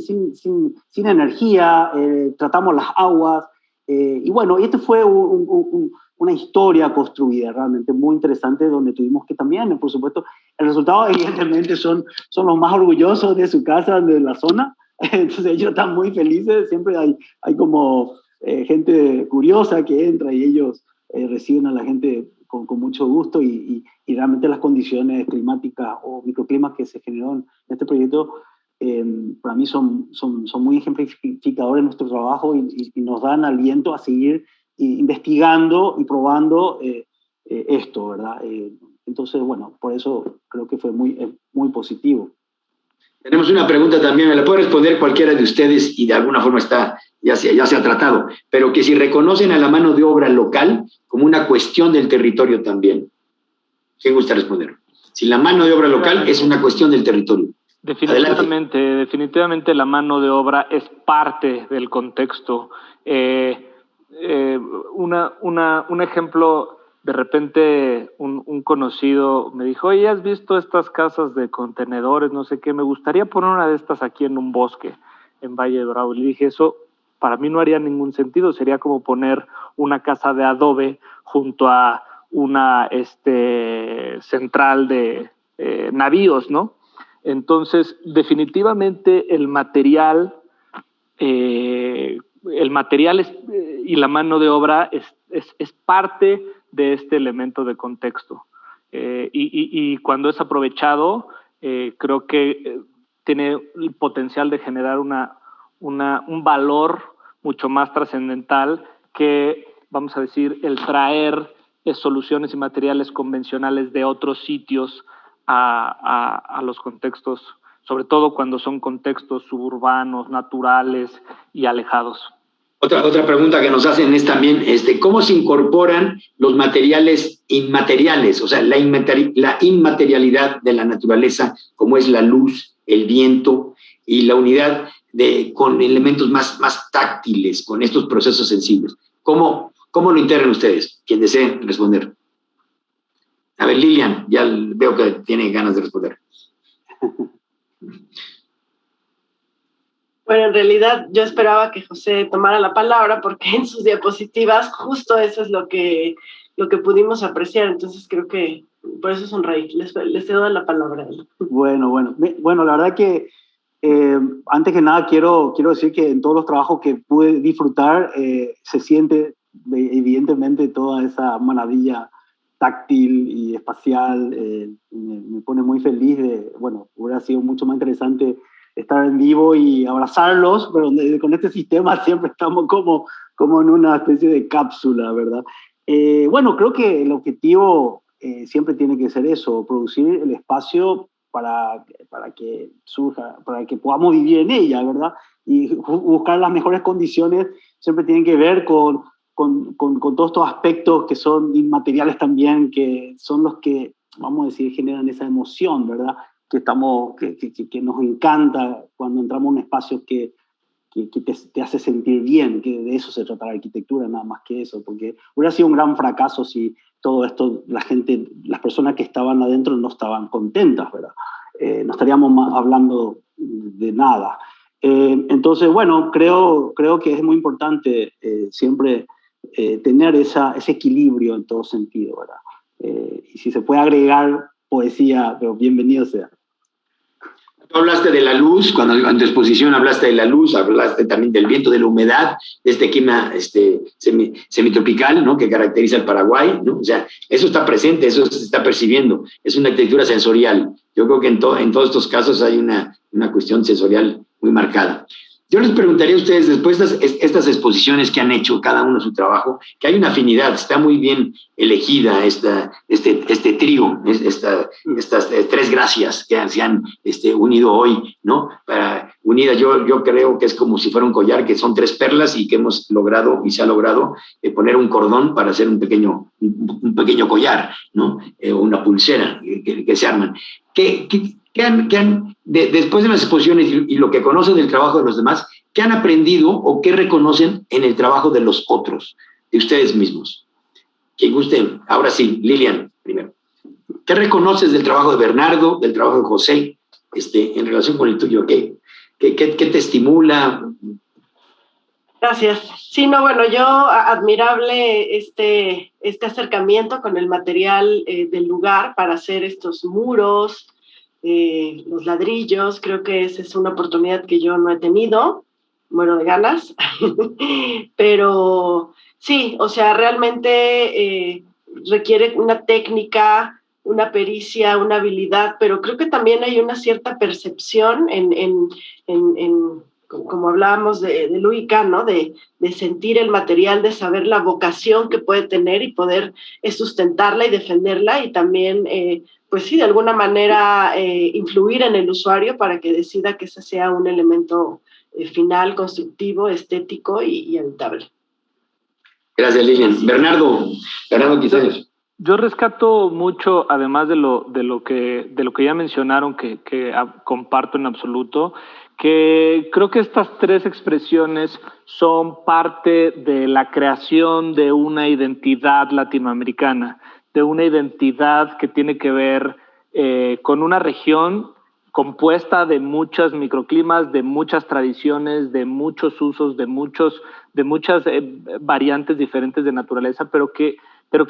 energía, tratamos las aguas, y bueno, esto fue una historia construida realmente muy interesante donde tuvimos que también, por supuesto, el resultado evidentemente son los más orgullosos de su casa, de la zona, entonces ellos están muy felices, siempre hay como gente curiosa que entra y ellos reciben a la gente con mucho gusto y realmente las condiciones climáticas o microclimas que se generaron en este proyecto para mí son muy ejemplificadores de nuestro trabajo y nos dan aliento a seguir investigando y probando esto, ¿verdad? Entonces, bueno, por eso creo que fue muy positivo. Tenemos una pregunta también, me la puede responder cualquiera de ustedes y de alguna forma ya se ha tratado, pero que si reconocen a la mano de obra local como una cuestión del territorio también. ¿Quién gusta responder? Si la mano de obra local es una cuestión del territorio. Definitivamente la mano de obra es parte del contexto. Un ejemplo, de repente un conocido me dijo, oye, ¿has visto estas casas de contenedores? No sé qué, me gustaría poner una de estas aquí en un bosque, en Valle de Bravo. Y le dije, eso para mí no haría ningún sentido, sería como poner una casa de adobe junto a una central de navíos, ¿no? Entonces, definitivamente el material y la mano de obra es parte de este elemento de contexto. Y cuando es aprovechado, creo que tiene el potencial de generar un valor mucho más trascendental que, vamos a decir, el traer soluciones y materiales convencionales de otros sitios a los contextos, sobre todo cuando son contextos suburbanos, naturales y alejados. Otra pregunta que nos hacen es también, ¿cómo se incorporan los materiales inmateriales? O sea, la inmaterialidad de la naturaleza, como es la luz, el viento y la unidad con elementos más táctiles, con estos procesos sensibles. ¿Cómo lo integran ustedes? Quien desee responder. A ver, Lilian, ya veo que tiene ganas de responder. Bueno, en realidad yo esperaba que José tomara la palabra porque en sus diapositivas justo eso es lo que pudimos apreciar, entonces creo que por eso sonreí. Les cedo la palabra a él. Bueno, la verdad que antes que nada quiero decir que en todos los trabajos que pude disfrutar se siente evidentemente toda esa maravilla táctil y espacial, me pone muy feliz hubiera sido mucho más interesante estar en vivo y abrazarlos, pero con este sistema siempre estamos como en una especie de cápsula, ¿verdad? Creo que el objetivo siempre tiene que ser eso, producir el espacio para que surja, para que podamos vivir en ella, ¿verdad? Y buscar las mejores condiciones siempre tienen que ver con con todos estos aspectos que son inmateriales también, que son los que, vamos a decir, generan esa emoción, ¿verdad? Que nos encanta cuando entramos a un espacio que te hace sentir bien, que de eso se trata la arquitectura, nada más que eso, porque hubiera sido un gran fracaso si todo esto, las personas que estaban adentro no estaban contentas, ¿verdad? No estaríamos hablando de nada. Entonces, bueno, creo que es muy importante siempre tener ese equilibrio en todo sentido, ¿verdad? Y si se puede agregar poesía, pero bienvenido sea. Tú hablaste de la luz, cuando en tu exposición hablaste de la luz, hablaste también del viento, de la humedad, de este clima semitropical, ¿no?, que caracteriza el Paraguay, ¿no? O sea, eso está presente, eso se está percibiendo, es una arquitectura sensorial. Yo creo que en todos estos casos hay una cuestión sensorial muy marcada. Yo les preguntaría a ustedes, después de estas exposiciones que han hecho cada uno su trabajo, que hay una afinidad, está muy bien elegida este trío, estas tres gracias que se han unido hoy, ¿no? Unida, yo creo que es como si fuera un collar, que son tres perlas y que hemos logrado, y se ha logrado, poner un cordón para hacer un pequeño collar, ¿no? Una pulsera que se arman. Después de las exposiciones y lo que conocen del trabajo de los demás, ¿qué han aprendido o qué reconocen en el trabajo de los otros, de ustedes mismos? Quien guste, ahora sí, Lilian, primero. ¿Qué reconoces del trabajo de Bernardo, del trabajo de José, en relación con el tuyo? ¿Qué te estimula? Gracias. Sí, no, bueno, yo admirable este acercamiento con el material del lugar para hacer estos muros, los ladrillos. Creo que esa es una oportunidad que yo no he tenido, muero de ganas, pero sí, o sea, realmente requiere una técnica, una pericia, una habilidad, pero creo que también hay una cierta percepción como hablábamos de Luica, ¿no? De sentir el material, de saber la vocación que puede tener y poder sustentarla y defenderla, y también, pues sí, de alguna manera influir en el usuario para que decida que ese sea un elemento final, constructivo, estético y habitable. Gracias, Lilian. Bernardo Quizás. Yo rescato mucho, además de lo que ya mencionaron, que comparto en absoluto, que creo que estas tres expresiones son parte de la creación de una identidad latinoamericana, de una identidad que tiene que ver con una región compuesta de muchos microclimas, de muchas tradiciones, de muchos usos, de muchas variantes diferentes de naturaleza, pero que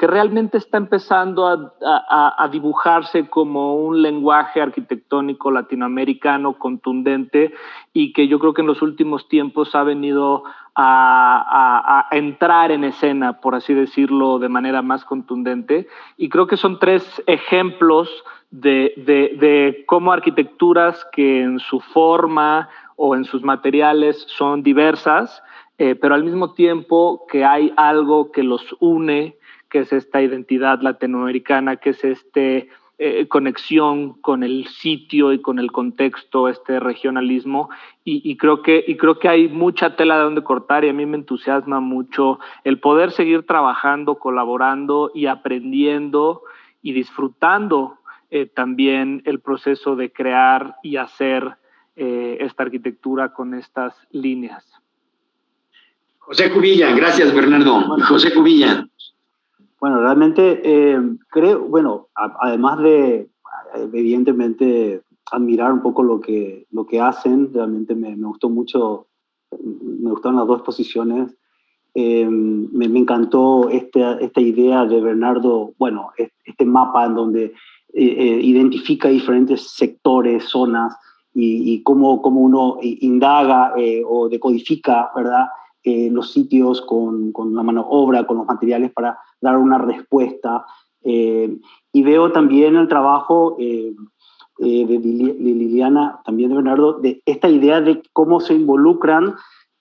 realmente está empezando a dibujarse como un lenguaje arquitectónico latinoamericano contundente, y que yo creo que en los últimos tiempos ha venido a entrar en escena, por así decirlo, de manera más contundente. Y creo que son tres ejemplos de cómo arquitecturas que en su forma o en sus materiales son diversas, pero al mismo tiempo que hay algo que los une, que es esta identidad latinoamericana, que es conexión con el sitio y con el contexto, este regionalismo, y creo que hay mucha tela de donde cortar, y a mí me entusiasma mucho el poder seguir trabajando, colaborando y aprendiendo y disfrutando también el proceso de crear y hacer esta arquitectura con estas líneas. José Cubilla, gracias, Bernardo. José Cubilla. Bueno, realmente creo, además de evidentemente admirar un poco lo que hacen, realmente me gustó mucho, me gustaron las dos exposiciones. Me encantó esta idea de Bernardo, este mapa en donde identifica diferentes sectores, zonas, y cómo uno indaga o decodifica, ¿verdad?, los sitios con la mano de obra, con los materiales para dar una respuesta. Y veo también el trabajo de Liliana, también de Bernardo, de esta idea de cómo se involucran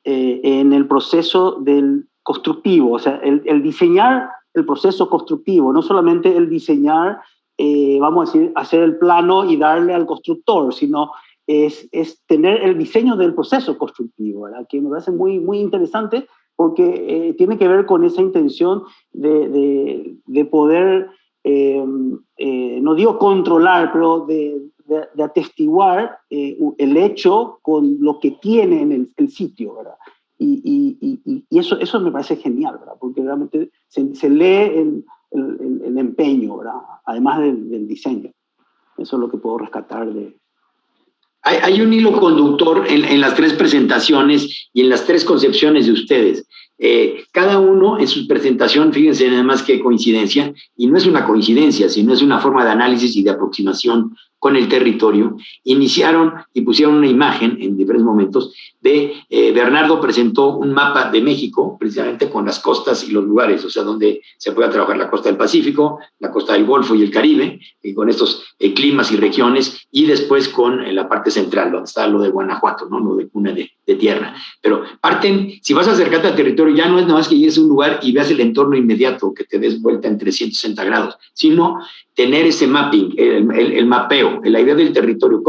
en el proceso del constructivo, o sea, el diseñar el proceso constructivo, no solamente el diseñar, vamos a decir, hacer el plano y darle al constructor, sino es tener el diseño del proceso constructivo, ¿verdad?, que me parece muy, muy interesante, porque tiene que ver con esa intención de poder, no digo controlar, pero de atestiguar el hecho con lo que tiene en el sitio, ¿verdad? Y eso me parece genial, ¿verdad? Porque realmente se lee el empeño, ¿verdad? Además del diseño. Eso es lo que puedo rescatar de... Hay un hilo conductor en las tres presentaciones y en las tres concepciones de ustedes. Cada uno en su presentación, fíjense nada más qué coincidencia, y no es una coincidencia, sino es una forma de análisis y de aproximación con el territorio. Iniciaron y pusieron una imagen en diferentes momentos de Bernardo presentó un mapa de México, precisamente con las costas y los lugares, o sea, donde se pueda trabajar la costa del Pacífico, la costa del Golfo y el Caribe, con estos climas y regiones, y después con la parte central, donde está lo de Guanajuato, ¿no? Lo de cuna de tierra. Pero parten, si vas a acercarte al territorio, ya no es nada más que llegues a un lugar y veas el entorno inmediato, que te des vuelta en 360 grados, sino tener ese mapping, el mapeo, la idea del territorio.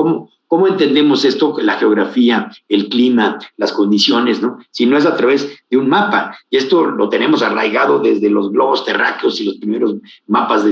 ¿Cómo entendemos esto? La geografía, el clima, las condiciones, ¿no? Si no es a través de un mapa. Y esto lo tenemos arraigado desde los globos terráqueos y los primeros mapas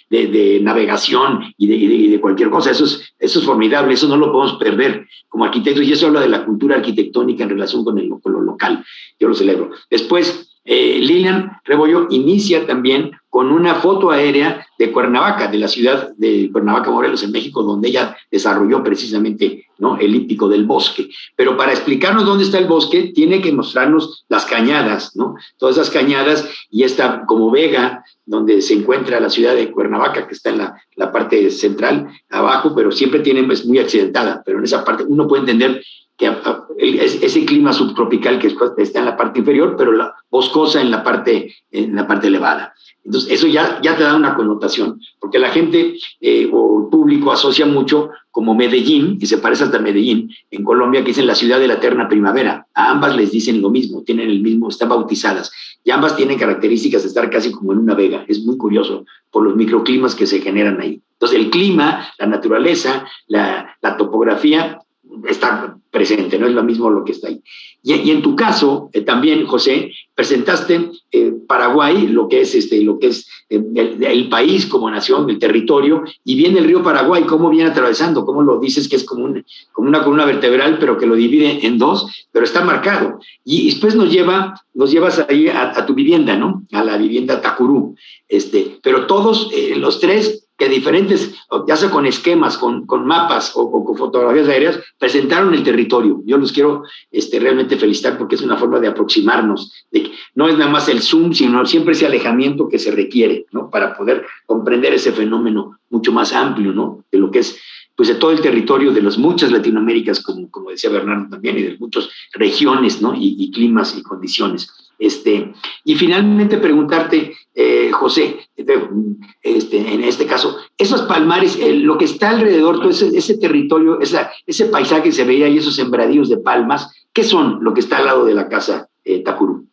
de navegación y de cualquier cosa. Eso es formidable, eso no lo podemos perder como arquitectos. Y eso habla de la cultura arquitectónica en relación con lo local. Yo lo celebro. Después, Lilian Rebollo inicia también con una foto aérea de Cuernavaca, de la ciudad de Cuernavaca, Morelos, en México, donde ella desarrolló precisamente, ¿no?, el hípico del bosque. Pero para explicarnos dónde está el bosque, tiene que mostrarnos las cañadas, ¿no? Todas esas cañadas y esta como vega, donde se encuentra la ciudad de Cuernavaca, que está en la parte central, abajo, pero siempre es muy accidentada, pero en esa parte uno puede entender que ese clima subtropical que está en la parte inferior, pero la boscosa en la parte elevada. Entonces, eso ya te da una connotación, porque la gente o el público asocia mucho como Medellín, y se parece hasta Medellín, en Colombia, que dicen la ciudad de la eterna primavera. A ambas les dicen lo mismo, tienen el mismo, están bautizadas, y ambas tienen características de estar casi como en una vega. Es muy curioso por los microclimas que se generan ahí. Entonces, el clima, la naturaleza, la topografía, está presente, no es lo mismo lo que está ahí. Y en tu caso, también, José, presentaste Paraguay, lo que es el país como nación, el territorio, y viene el río Paraguay, cómo viene atravesando, cómo lo dices que es como una columna vertebral, pero que lo divide en dos, pero está marcado. Y después nos llevas ahí a tu vivienda, ¿no? A la vivienda Tacurú. Pero todos, los tres, que diferentes, ya sea con esquemas, con mapas o con fotografías aéreas, presentaron el territorio. Yo los quiero realmente felicitar porque es una forma de aproximarnos. No es nada más el zoom, sino siempre ese alejamiento que se requiere, ¿no?, para poder comprender ese fenómeno mucho más amplio, ¿no?, de lo que es, pues, de todo el territorio de las muchas Latinoaméricas, como decía Bernardo también, y de muchas regiones, ¿no?, y climas y condiciones. Y finalmente preguntarte, José, en este caso, esos palmares, lo que está alrededor, todo ese territorio, ese paisaje que se veía y esos sembradíos de palmas, ¿qué son lo que está al lado de la casa Tacurú?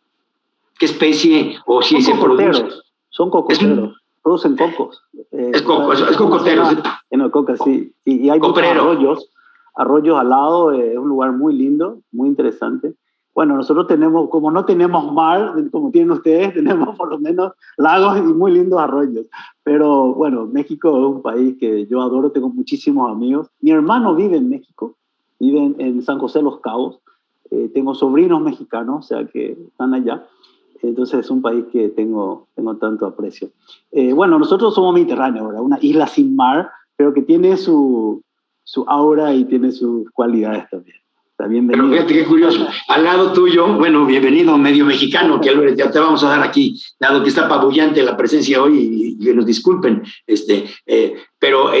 ¿Qué especie o si se produce? Son cocoteros, producen cocos. Es cocotero. En el coca, sí. Y hay muchos arroyos al lado, es un lugar muy lindo, muy interesante. Bueno, nosotros tenemos, como no tenemos mar, como tienen ustedes, tenemos por lo menos lagos y muy lindos arroyos. Pero bueno, México es un país que yo adoro, tengo muchísimos amigos. Mi hermano vive en México, vive en San José Los Cabos. Tengo sobrinos mexicanos, o sea, que están allá. Entonces es un país que tengo tanto aprecio. Bueno, nosotros somos mediterráneos, ¿verdad? Una isla sin mar, pero que tiene su aura y tiene sus cualidades también. Pero fíjate qué curioso, al lado tuyo, bueno, bienvenido medio mexicano, que Álvarez, ya te vamos a dar aquí, dado que está apabullante la presencia hoy, y que nos disculpen, pero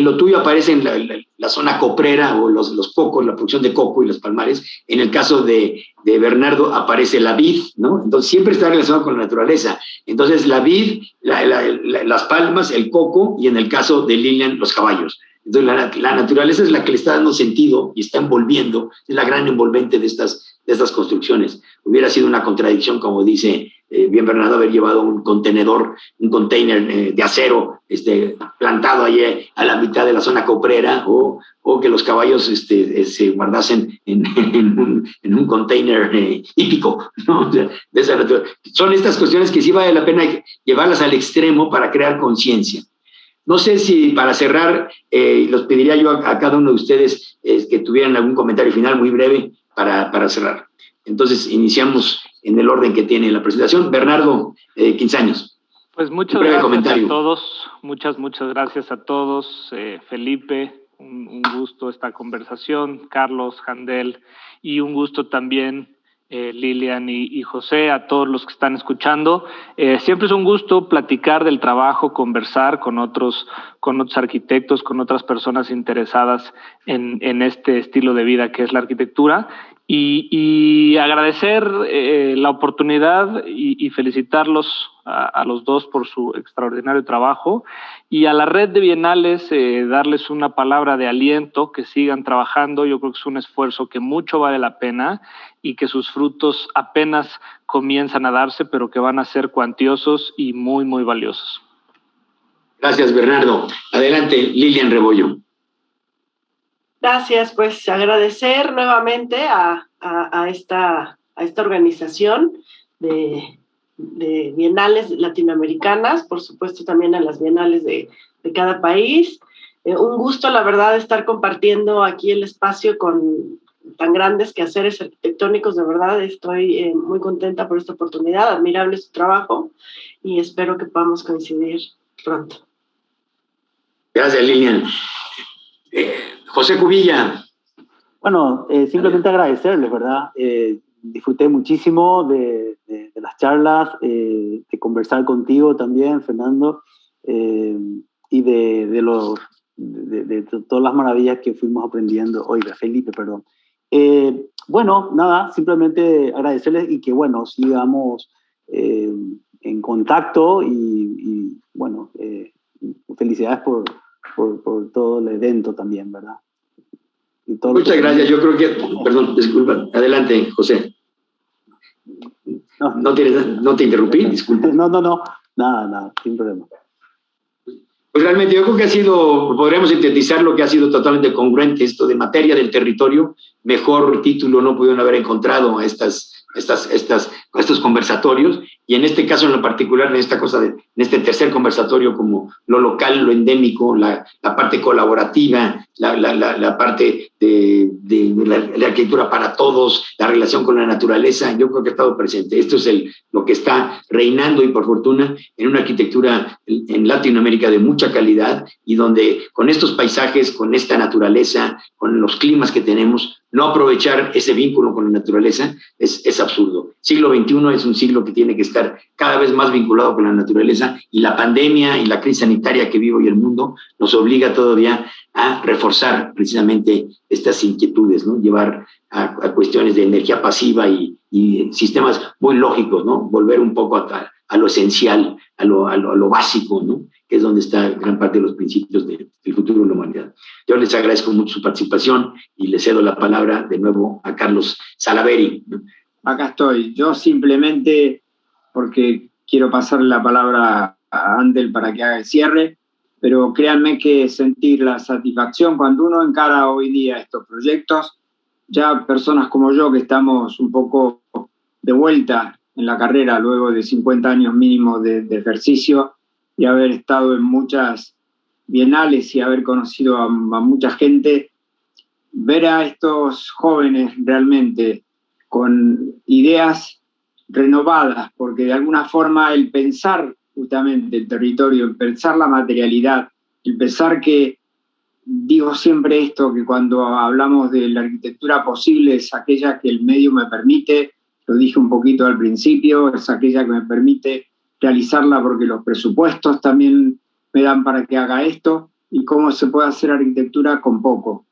lo tuyo aparece en la zona coprera, o los cocos, la producción de coco y los palmares. En el caso de Bernardo aparece la vid, ¿no? Entonces siempre está relacionado con la naturaleza. Entonces la vid, las palmas, el coco, y en el caso de Lilian, los caballos. Entonces la naturaleza es la que le está dando sentido y está envolviendo, es la gran envolvente de estas construcciones. Hubiera sido una contradicción, como dice bien Bernardo, haber llevado un container de acero plantado allí a la mitad de la zona coprera, o que los caballos se guardasen en un container hípico, ¿no? O sea, son estas cuestiones que sí vale la pena llevarlas al extremo para crear conciencia. No sé si para cerrar, los pediría yo a cada uno de ustedes que tuvieran algún comentario final muy breve para cerrar. Entonces, iniciamos en el orden que tiene la presentación. Bernardo Quinzaños. Pues muchas gracias a todos, muchas gracias a todos. Felipe, un gusto esta conversación, Carlos, Handel, y un gusto también Lilian y José, a todos los que están escuchando. Siempre es un gusto platicar del trabajo, conversar con otros arquitectos, con otras personas interesadas en este estilo de vida que es la arquitectura, y agradecer la oportunidad y felicitarlos a los dos por su extraordinario trabajo, y a la red de bienales darles una palabra de aliento, que sigan trabajando. Yo creo que es un esfuerzo que mucho vale la pena y que sus frutos apenas comienzan a darse, pero que van a ser cuantiosos y muy, muy valiosos. Gracias, Bernardo. Adelante, Lilian Rebollo. Gracias, pues agradecer nuevamente a esta organización de bienales latinoamericanas, por supuesto también a las bienales de cada país. Un gusto, la verdad, estar compartiendo aquí el espacio con tan grandes quehaceres arquitectónicos. De verdad, estoy muy contenta por esta oportunidad, admirable su trabajo, y espero que podamos coincidir pronto. Gracias, Lilian. José Cubilla. Bueno, simplemente agradecerles, ¿verdad? Disfruté muchísimo de las charlas, de conversar contigo también, Fernando, y de todas las maravillas que fuimos aprendiendo. Felipe, perdón. Bueno, nada, simplemente agradecerles y que, bueno, sigamos en contacto y bueno, felicidades por todo el evento también, ¿verdad? Muchas gracias. Yo creo que, perdón, disculpa, adelante, José. No te interrumpí, disculpa. No, nada, sin problema. Pues realmente yo creo que podríamos sintetizar lo que ha sido totalmente congruente, esto de materia del territorio. Mejor título no pudieron haber encontrado a estos conversatorios, y en este caso en lo particular, en este tercer conversatorio, como lo local, lo endémico, la parte colaborativa, la parte de la arquitectura para todos, la relación con la naturaleza, yo creo que ha estado presente. Esto es lo que está reinando, y por fortuna, en una arquitectura en Latinoamérica de mucha calidad, y donde con estos paisajes, con esta naturaleza, con los climas que tenemos, no aprovechar ese vínculo con la naturaleza es absurdo. Siglo XXI es un siglo que tiene que estar cada vez más vinculado con la naturaleza, y la pandemia y la crisis sanitaria que vive hoy el mundo nos obliga todavía a reforzar precisamente estas inquietudes, ¿no? Llevar a cuestiones de energía pasiva y sistemas muy lógicos, ¿no? Volver un poco a lo esencial, a lo básico, ¿no? Que es donde está gran parte de los principios del futuro de la humanidad. Yo les agradezco mucho su participación y les cedo la palabra de nuevo a Carlos Salaverry. Acá estoy. Yo simplemente, porque quiero pasarle la palabra a Andel para que haga el cierre, pero créanme que sentir la satisfacción cuando uno encara hoy día estos proyectos, ya personas como yo que estamos un poco de vuelta en la carrera luego de 50 años mínimo de ejercicio, y haber estado en muchas bienales y haber conocido a mucha gente, ver a estos jóvenes realmente con ideas renovadas, porque de alguna forma el pensar justamente el territorio, el pensar la materialidad, el pensar que, digo siempre esto, que cuando hablamos de la arquitectura posible es aquella que el medio me permite, lo dije un poquito al principio, es aquella que me permite realizarla porque los presupuestos también me dan para que haga esto, y cómo se puede hacer arquitectura con poco,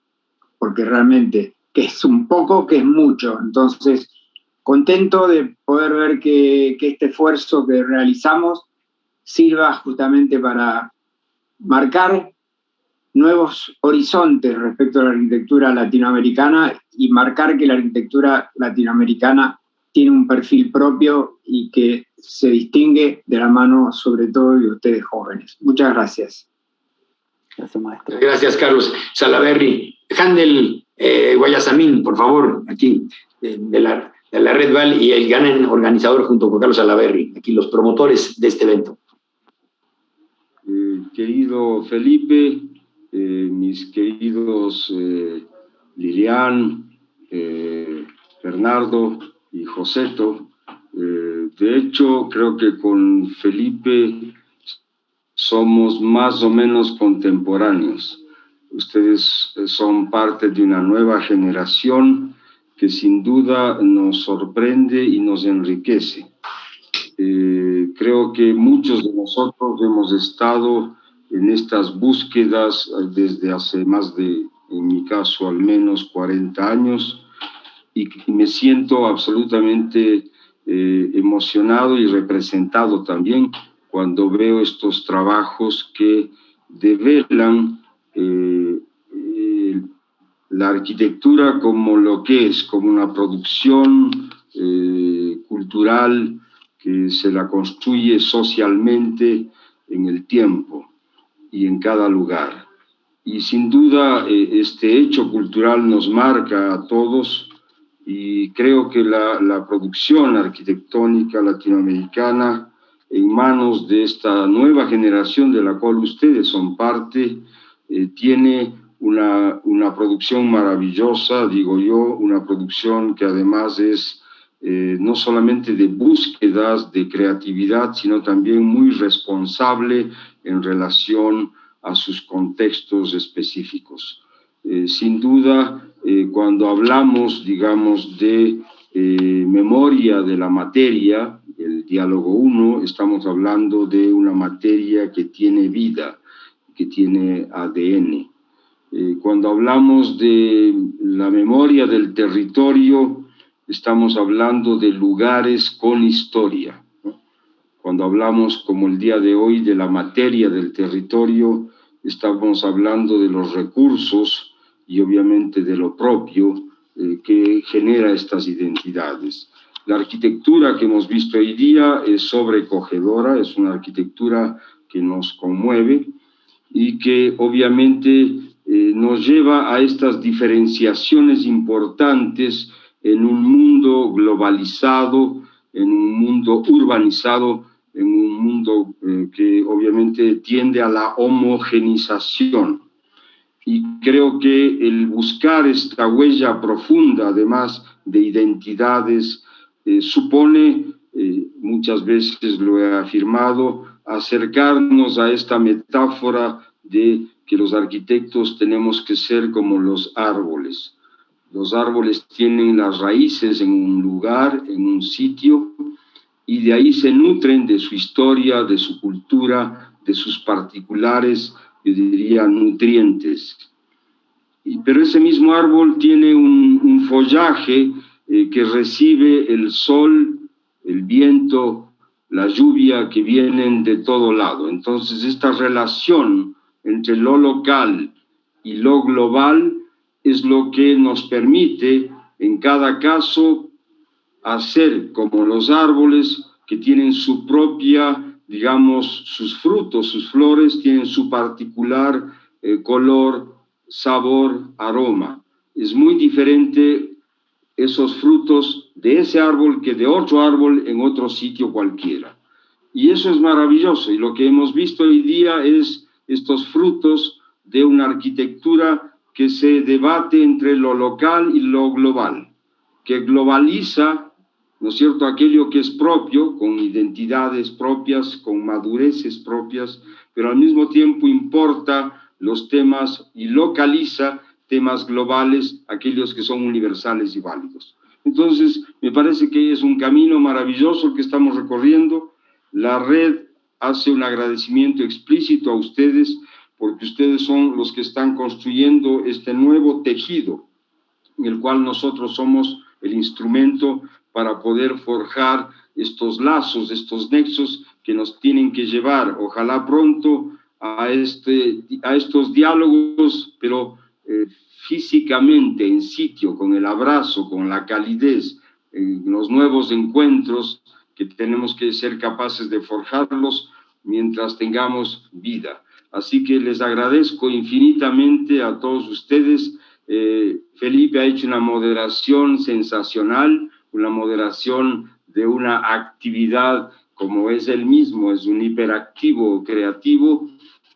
porque realmente que es un poco, que es mucho. Entonces, contento de poder ver que este esfuerzo que realizamos sirva justamente para marcar nuevos horizontes respecto a la arquitectura latinoamericana, y marcar que la arquitectura latinoamericana tiene un perfil propio y que se distingue de la mano sobre todo de ustedes jóvenes. Muchas gracias. Gracias, maestro. Gracias, Carlos Salaverry. Handel Guayasamín, por favor, aquí, de la Red Val y el gran organizador junto con Carlos Salaverry, aquí los promotores de este evento. Querido Felipe, mis queridos Lilian, Bernardo y Joseto, de hecho creo que con Felipe somos más o menos contemporáneos. Ustedes son parte de una nueva generación que sin duda nos sorprende y nos enriquece. Creo que muchos de nosotros hemos estado en estas búsquedas desde hace más de, en mi caso, al menos 40 años, y me siento absolutamente emocionado y representado también cuando veo estos trabajos que develan la arquitectura como lo que es, como una producción cultural que se la construye socialmente en el tiempo y en cada lugar. Y sin duda este hecho cultural nos marca a todos, y creo que la producción arquitectónica latinoamericana en manos de esta nueva generación de la cual ustedes son parte, tiene una producción maravillosa, digo yo, una producción que además es no solamente de búsquedas, de creatividad, sino también muy responsable en relación a sus contextos específicos. Sin duda, cuando hablamos, digamos, de memoria de la materia, el diálogo 1, estamos hablando de una materia que tiene vida, que tiene ADN. Cuando hablamos de la memoria del territorio, estamos hablando de lugares con historia, ¿no? Cuando hablamos, como el día de hoy, de la materia del territorio, estamos hablando de los recursos y obviamente de lo propio que genera estas identidades. La arquitectura que hemos visto hoy día es sobrecogedora, es una arquitectura que nos conmueve y que obviamente nos lleva a estas diferenciaciones importantes en un mundo globalizado, en un mundo urbanizado, en un mundo que obviamente tiende a la homogenización. Y creo que el buscar esta huella profunda, además de identidades, supone, muchas veces lo he afirmado, acercarnos a esta metáfora de que los arquitectos tenemos que ser como los árboles. Los árboles tienen las raíces en un lugar, en un sitio, y de ahí se nutren de su historia, de su cultura, de sus particulares, yo diría, nutrientes. Pero ese mismo árbol tiene un follaje que recibe el sol, el viento, la lluvia que vienen de todo lado. Entonces, esta relación entre lo local y lo global es lo que nos permite, en cada caso, hacer como los árboles que tienen su propia, digamos, sus frutos, sus flores, tienen su particular color, sabor, aroma. Es muy diferente esos frutos de ese árbol que de otro árbol en otro sitio cualquiera. Y eso es maravilloso, y lo que hemos visto hoy día es estos frutos de una arquitectura que se debate entre lo local y lo global, que globaliza, ¿no es cierto?, aquello que es propio, con identidades propias, con madureces propias, pero al mismo tiempo importa los temas y localiza temas globales, aquellos que son universales y válidos. Entonces, me parece que es un camino maravilloso el que estamos recorriendo. La red hace un agradecimiento explícito a ustedes, porque ustedes son los que están construyendo este nuevo tejido, en el cual nosotros somos el instrumento para poder forjar estos lazos, estos nexos que nos tienen que llevar, ojalá pronto, a estos diálogos, pero físicamente, en sitio, con el abrazo, con la calidez, los nuevos encuentros que tenemos que ser capaces de forjarlos mientras tengamos vida. Así que les agradezco infinitamente a todos ustedes. Felipe ha hecho una moderación sensacional, una moderación de una actividad como es él mismo, es un hiperactivo creativo,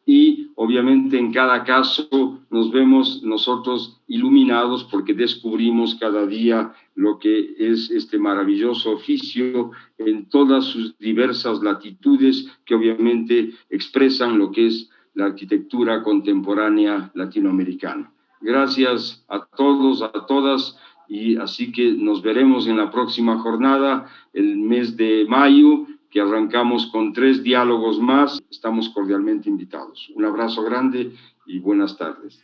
y obviamente en cada caso nos vemos nosotros iluminados porque descubrimos cada día lo que es este maravilloso oficio en todas sus diversas latitudes que obviamente expresan lo que es la arquitectura contemporánea latinoamericana. Gracias a todos, a todas, y así que nos veremos en la próxima jornada, el mes de mayo, que arrancamos con 3 diálogos más. Estamos cordialmente invitados. Un abrazo grande y buenas tardes.